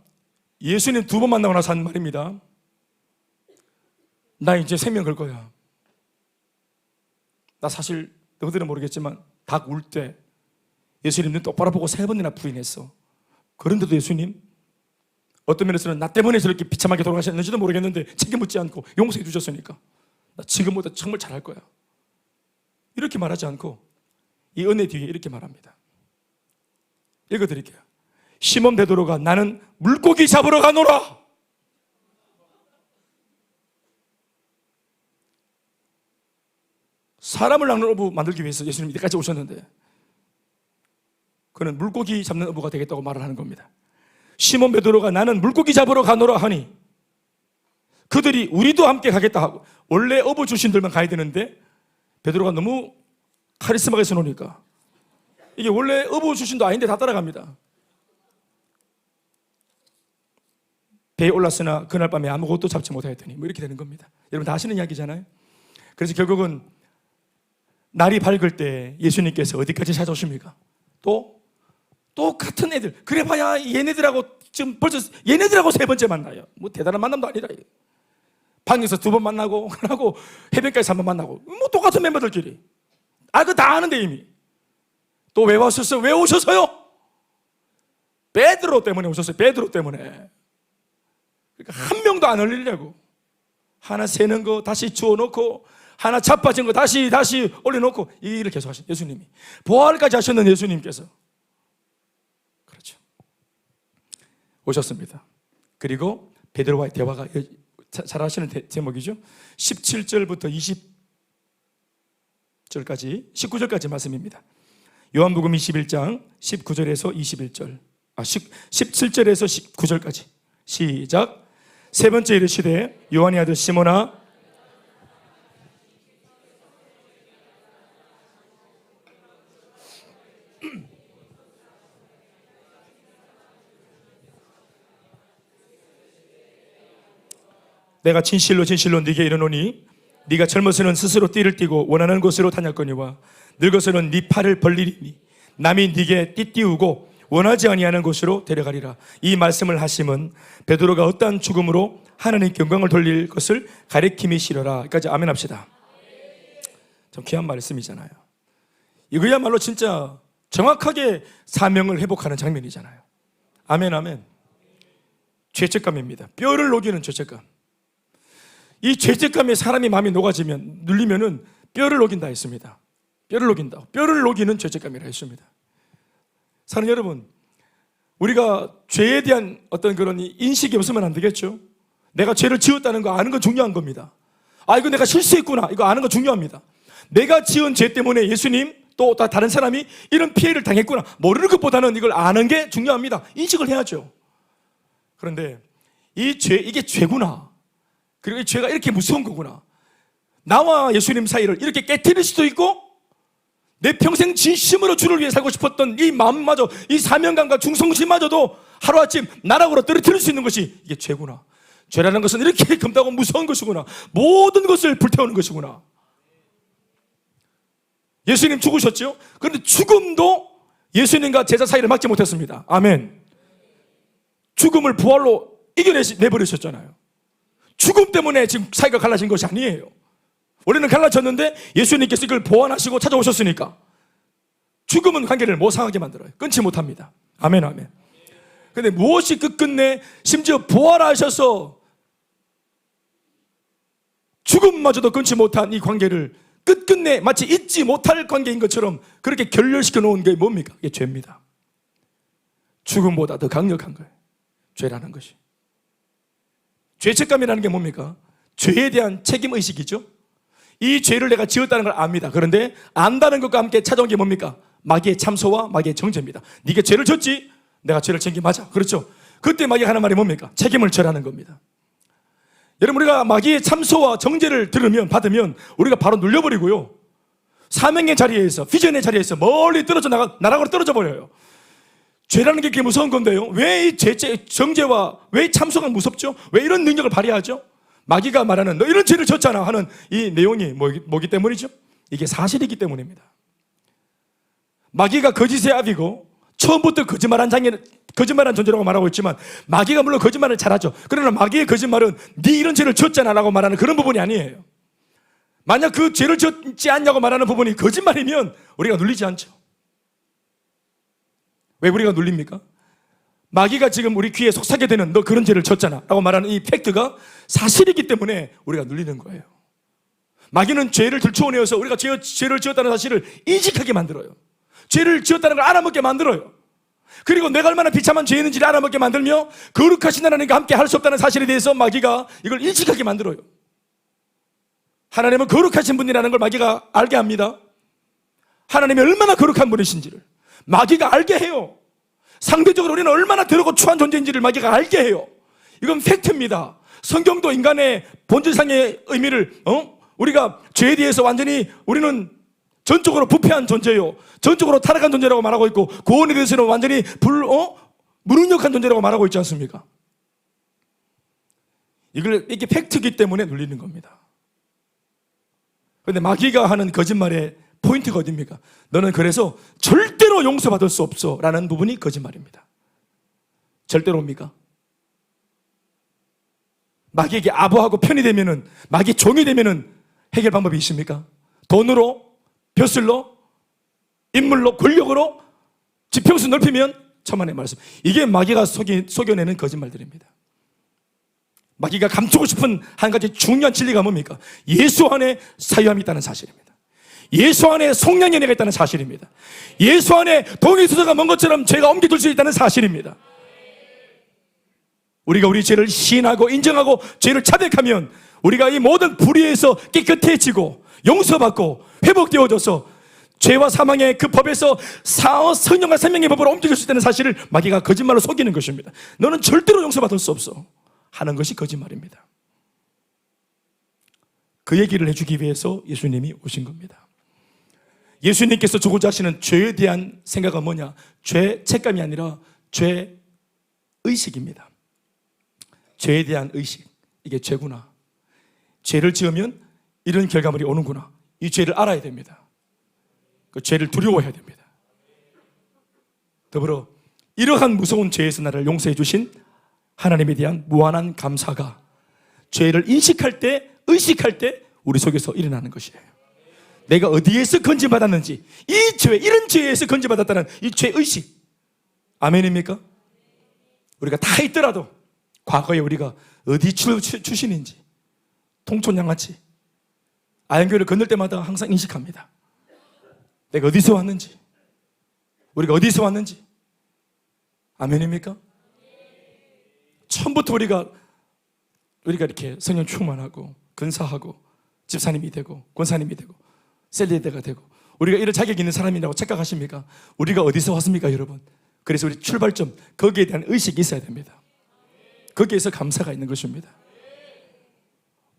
[SPEAKER 1] 예수님 두 번 만나고 나서 한 말입니다. 나 이제 생명 걸 거야. 나 사실 너희들은 모르겠지만 닭 울 때 예수님 눈 똑바로 보고 3번이나 부인했어. 그런데도 예수님 어떤 면에서는 나 때문에 저렇게 비참하게 돌아가셨는지도 모르겠는데 책임 묻지 않고 용서해 주셨으니까 나 지금보다 정말 잘할 거야. 이렇게 말하지 않고 이 은혜 뒤에 이렇게 말합니다. 읽어드릴게요. 시몬 베드로가 나는 물고기 잡으러 가노라. 사람을 낚는 어부 만들기 위해서 예수님이 이때까지 오셨는데 그는 물고기 잡는 어부가 되겠다고 말을 하는 겁니다. 시몬 베드로가 나는 물고기 잡으러 가노라 하니 그들이 우리도 함께 가겠다 하고, 원래 어부 출신들만 가야 되는데 베드로가 너무 카리스마가 있어 놓으니까 이게 원래 어부 출신도 아닌데 다 따라갑니다. 배에 올랐으나 그날 밤에 아무것도 잡지 못하였더니 뭐 이렇게 되는 겁니다. 여러분 다 아시는 이야기잖아요. 그래서 결국은 날이 밝을 때 예수님께서 어디까지 찾아오십니까? 또 똑같은 애들, 그래 봐야 얘네들하고 지금 벌써 얘네들하고 3번째 만나요. 뭐 대단한 만남도 아니라, 방에서 2번 만나고 하고 해변가에서 1번 만나고 뭐 똑같은 멤버들끼리 그거 다 아는데 이미. 또 왜 오셨어요? 왜 오셨어요? 베드로 때문에 오셨어요. 베드로 때문에. 그러니까 한 명도 안 흘리려고, 하나 새는 거 다시 주워놓고 하나 자빠진 거 다시 올려놓고 이 일을 계속 하신 예수님이, 부활까지 하셨는 예수님께서 그렇죠, 오셨습니다. 그리고 베드로와의 대화가 잘 아시는 제목이죠. 17절부터 20절까지 19절까지 말씀입니다. 요한복음 21장 19절에서 21절 17절에서 19절까지 시작. 세 번째 이르시되 요한의 아들 시몬아 내가 진실로 네게 이르노니 네가 젊어서는 스스로 띠를 띠고 원하는 곳으로 다녔거니와 늙어서는 네 팔을 벌리리니 남이 네게 띠 띠우고 원하지 아니하는 곳으로 데려가리라. 이 말씀을 하심은 베드로가 어떠한 죽음으로 하나님께 영광을 돌릴 것을 가리킴이시려라. 여기까지 아멘 합시다. 참 귀한 말씀이잖아요. 이거야말로 진짜 정확하게 사명을 회복하는 장면이잖아요. 아멘, 아멘. 죄책감입니다. 뼈를 녹이는 죄책감. 이 죄책감에 사람이 마음이 녹아지면, 눌리면은 뼈를 녹인다 했습니다. 뼈를 녹인다. 뼈를 녹이는 죄책감이라 했습니다. 사랑하는 여러분, 우리가 죄에 대한 어떤 그런 인식이 없으면 안 되겠죠? 내가 죄를 지었다는 거 아는 건 중요한 겁니다. 아, 이거 내가 실수했구나. 이거 아는 건 중요합니다. 내가 지은 죄 때문에 예수님 또 다른 사람이 이런 피해를 당했구나. 모르는 것보다는 이걸 아는 게 중요합니다. 인식을 해야죠. 그런데 이 죄, 이게 죄구나. 그리고 이 죄가 이렇게 무서운 거구나. 나와 예수님 사이를 이렇게 깨트릴 수도 있고, 내 평생 진심으로 주를 위해 살고 싶었던 이 마음마저, 이 사명감과 충성심마저도 하루아침 나락으로 떨어뜨릴 수 있는 것이 이게 죄구나. 죄라는 것은 이렇게 금다고 무서운 것이구나. 모든 것을 불태우는 것이구나. 예수님 죽으셨죠? 그런데 죽음도 예수님과 제자 사이를 막지 못했습니다. 아멘. 죽음을 부활로 내버리셨잖아요. 죽음 때문에 지금 사이가 갈라진 것이 아니에요. 원래는 갈라졌는데 예수님께서 이걸 보완하시고 찾아오셨으니까 죽음은 관계를 못 상하게 만들어요. 끊지 못합니다. 아멘, 아멘. 그런데 무엇이 끝끝내 심지어 부활하셔서 죽음마저도 끊지 못한 이 관계를 끝끝내 마치 잊지 못할 관계인 것처럼 그렇게 결렬시켜 놓은 게 뭡니까? 이게 죄입니다. 죽음보다 더 강력한 거예요. 죄라는 것이. 죄책감이라는 게 뭡니까? 죄에 대한 책임의식이죠. 이 죄를 내가 지었다는 걸 압니다. 그런데 안다는 것과 함께 찾아온 게 뭡니까? 마귀의 참소와 마귀의 정죄입니다. 네가 죄를 졌지? 내가 죄를 지은 게 맞아. 그렇죠? 그때 마귀가 하는 말이 뭡니까? 책임을 져라는 겁니다. 여러분, 우리가 마귀의 참소와 정죄를 받으면 우리가 바로 눌려버리고요, 사명의 자리에서, 비전의 자리에서 멀리 떨어져 나락으로 떨어져 버려요. 죄라는 게 그게 무서운 건데요, 왜 이 정죄와 왜 참소가 무섭죠? 왜 이런 능력을 발휘하죠? 마귀가 말하는 너 이런 죄를 졌잖아 하는 이 내용이 뭐기 때문이죠? 이게 사실이기 때문입니다. 마귀가 거짓의 압이고 처음부터 거짓말한 존재라고 말하고 있지만, 마귀가 물론 거짓말을 잘하죠. 그러나 마귀의 거짓말은 네 이런 죄를 졌잖아 라고 말하는 그런 부분이 아니에요. 만약 그 죄를 졌지 않냐고 말하는 부분이 거짓말이면 우리가 눌리지 않죠. 왜 우리가 눌립니까? 마귀가 지금 우리 귀에 속삭여 되는 너 그런 죄를 졌잖아 라고 말하는 이 팩트가 사실이기 때문에 우리가 눌리는 거예요. 마귀는 죄를 들추어내어서 우리가 죄를 지었다는 사실을 인식하게 만들어요. 죄를 지었다는 걸 알아먹게 만들어요. 그리고 내가 얼마나 비참한 죄인인지를 알아먹게 만들며 거룩하신 하나님과 함께 할 수 없다는 사실에 대해서 마귀가 이걸 인식하게 만들어요. 하나님은 거룩하신 분이라는 걸 마귀가 알게 합니다. 하나님이 얼마나 거룩한 분이신지를 마귀가 알게 해요. 상대적으로 우리는 얼마나 더럽고 추한 존재인지를 마귀가 알게 해요. 이건 팩트입니다. 성경도 인간의 본질상의 의미를 우리가 죄에 대해서 완전히 우리는 전적으로 부패한 존재요, 전적으로 타락한 존재라고 말하고 있고, 구원에 대해서는 완전히 무능력한 존재라고 말하고 있지 않습니까? 이게 팩트이기 때문에 눌리는 겁니다. 그런데 마귀가 하는 거짓말의 포인트가 어디입니까? 너는 그래서 절대로 용서받을 수 없어 라는 부분이 거짓말입니다. 절대로입니까? 마귀에게 아부하고 편이 되면은, 마귀 종이 되면은 해결 방법이 있습니까? 돈으로, 벼슬로, 인물로, 권력으로 지평수 넓히면 천만의 말씀. 이게 마귀가 속여내는 거짓말들입니다. 마귀가 감추고 싶은 한 가지 중요한 진리가 뭡니까? 예수 안에 사유함이 있다는 사실입니다. 예수 안에 성령의 은혜가 있다는 사실입니다. 예수 안에 동의수저가 먼 것처럼 죄가 옮겨질 수 있다는 사실입니다. 우리가 우리 죄를 시인하고 인정하고 죄를 자백하면 우리가 이 모든 불의에서 깨끗해지고 용서받고 회복되어져서 죄와 사망의 그 법에서 성령과 생명의 법으로 옮겨질 수 있다는 사실을 마귀가 거짓말로 속이는 것입니다. 너는 절대로 용서받을 수 없어 하는 것이 거짓말입니다. 그 얘기를 해주기 위해서 예수님이 오신 겁니다. 예수님께서 주고자 하시는 죄에 대한 생각은 뭐냐? 죄책감이 아니라 죄의식입니다. 죄에 대한 의식, 이게 죄구나, 죄를 지으면 이런 결과물이 오는구나, 이 죄를 알아야 됩니다. 그 죄를 두려워해야 됩니다. 더불어 이러한 무서운 죄에서 나를 용서해 주신 하나님에 대한 무한한 감사가 죄를 인식할 때, 의식할 때 우리 속에서 일어나는 것이에요. 내가 어디에서 건진받았는지, 이 죄, 이런 죄에서 건진받았다는 이 죄의식. 아멘입니까? 우리가 다 있더라도 과거에 우리가 어디 출신인지 통촌양아치 아현교회를 건널 때마다 항상 인식합니다. 내가 어디서 왔는지, 우리가 어디서 왔는지. 아멘입니까? 처음부터 우리가 이렇게 성령 충만하고 근사하고 집사님이 되고 권사님이 되고 셀리대가 되고 우리가 이런 자격이 있는 사람이라고 착각하십니까? 우리가 어디서 왔습니까, 여러분? 그래서 우리 출발점, 거기에 대한 의식이 있어야 됩니다. 거기에서 감사가 있는 것입니다.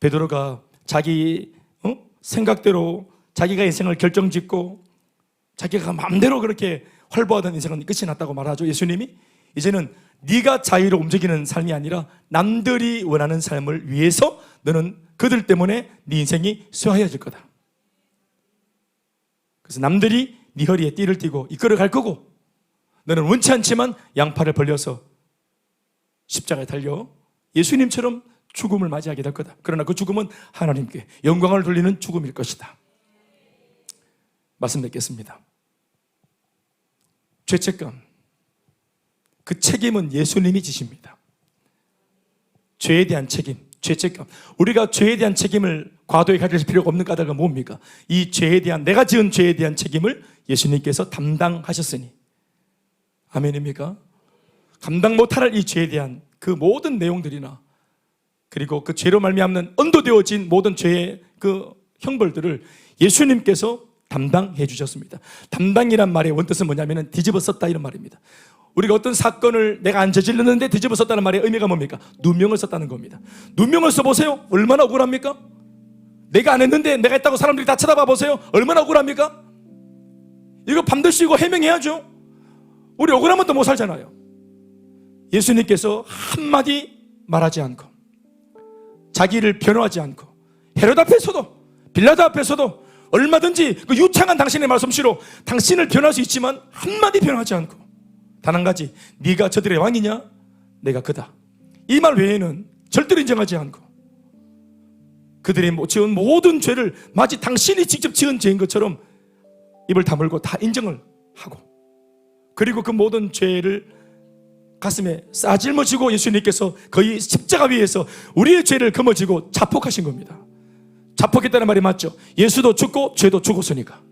[SPEAKER 1] 베드로가 자기 생각대로 자기가 인생을 결정짓고 자기가 마음대로 그렇게 활보하던 인생은 끝이 났다고 말하죠. 예수님이 이제는 네가 자유로 움직이는 삶이 아니라 남들이 원하는 삶을 위해서 너는 그들 때문에 네 인생이 쇠하여질 거다. 그래서 남들이 네 허리에 띠를 띠고 이끌어 갈 거고 너는 원치 않지만 양팔을 벌려서 십자가에 달려 예수님처럼 죽음을 맞이하게 될 거다. 그러나 그 죽음은 하나님께 영광을 돌리는 죽음일 것이다. 말씀 맺겠습니다. 죄책감, 그 책임은 예수님이 지십니다. 죄에 대한 책임, 죄책감. 우리가 죄에 대한 책임을 과도히 가질 필요가 없는 까닭은 뭡니까? 이 죄에 대한, 내가 지은 죄에 대한 책임을 예수님께서 담당하셨으니. 아멘입니까? 감당 못할 이 죄에 대한 그 모든 내용들이나 그리고 그 죄로 말미암는 언도되어진 모든 죄의 그 형벌들을 예수님께서 담당해 주셨습니다. 담당이란 말의 원뜻은 뭐냐면 뒤집어 썼다 이런 말입니다. 우리가 어떤 사건을 내가 안 저질렀는데 뒤집어 썼다는 말의 의미가 뭡니까? 누명을 썼다는 겁니다. 누명을 써보세요. 얼마나 억울합니까? 내가 안 했는데 내가 했다고 사람들이 다 쳐다봐 보세요. 얼마나 억울합니까? 이거 반드시 이거 해명해야죠. 우리 억울하면 또 못 살잖아요. 예수님께서 한마디 말하지 않고 자기를 변호하지 않고 헤롯 앞에서도 빌라도 앞에서도 얼마든지 그 유창한 당신의 말솜씨로 당신을 변호할 수 있지만 한마디 변호하지 않고 단 한 가지, 네가 저들의 왕이냐? 내가 그다. 이 말 외에는 절대로 인정하지 않고 그들이 지은 모든 죄를 마치 당신이 직접 지은 죄인 것처럼 입을 다물고 다 인정을 하고 그리고 그 모든 죄를 가슴에 싸질머지고 예수님께서 거의 십자가 위에서 우리의 죄를 거머쥐고 자폭하신 겁니다. 자폭했다는 말이 맞죠? 예수도 죽고 죄도 죽었으니까.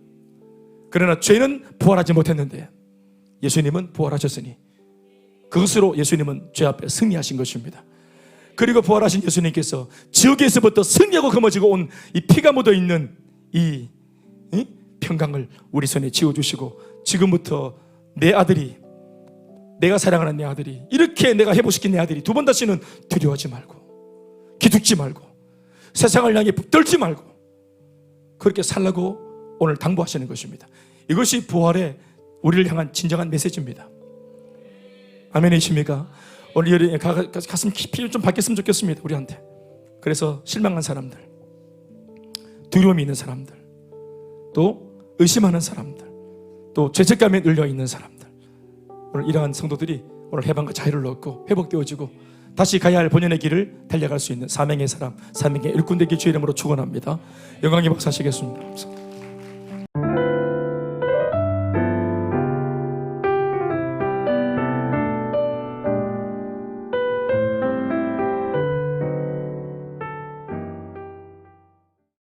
[SPEAKER 1] 그러나 죄는 부활하지 못했는데 예수님은 부활하셨으니 그것으로 예수님은 죄 앞에 승리하신 것입니다. 그리고 부활하신 예수님께서 지옥에서부터 승리하고 거머쥐고 온 이 피가 묻어있는 이 평강을 우리 손에 쥐어주시고 지금부터 내 아들이, 내가 사랑하는 내 아들이, 이렇게 내가 회복시킨 내 아들이 두 번 다시는 두려워하지 말고 기죽지 말고 세상을 향해 떨지 말고 그렇게 살라고 오늘 당부하시는 것입니다. 이것이 부활의 우리를 향한 진정한 메시지입니다. 아멘이십니까? 오늘 여러분 가슴 깊이 좀 받겠으면 좋겠습니다. 우리한테. 그래서 실망한 사람들, 두려움이 있는 사람들, 또 의심하는 사람들, 또 죄책감에 눌려 있는 사람들, 오늘 이러한 성도들이 오늘 해방과 자유를 얻고 회복되어지고 다시 가야 할 본연의 길을 달려갈 수 있는 사명의 사람, 사명의 일꾼 되기 주의 이름으로 축원합니다. 영광의 박수 하시겠습니다.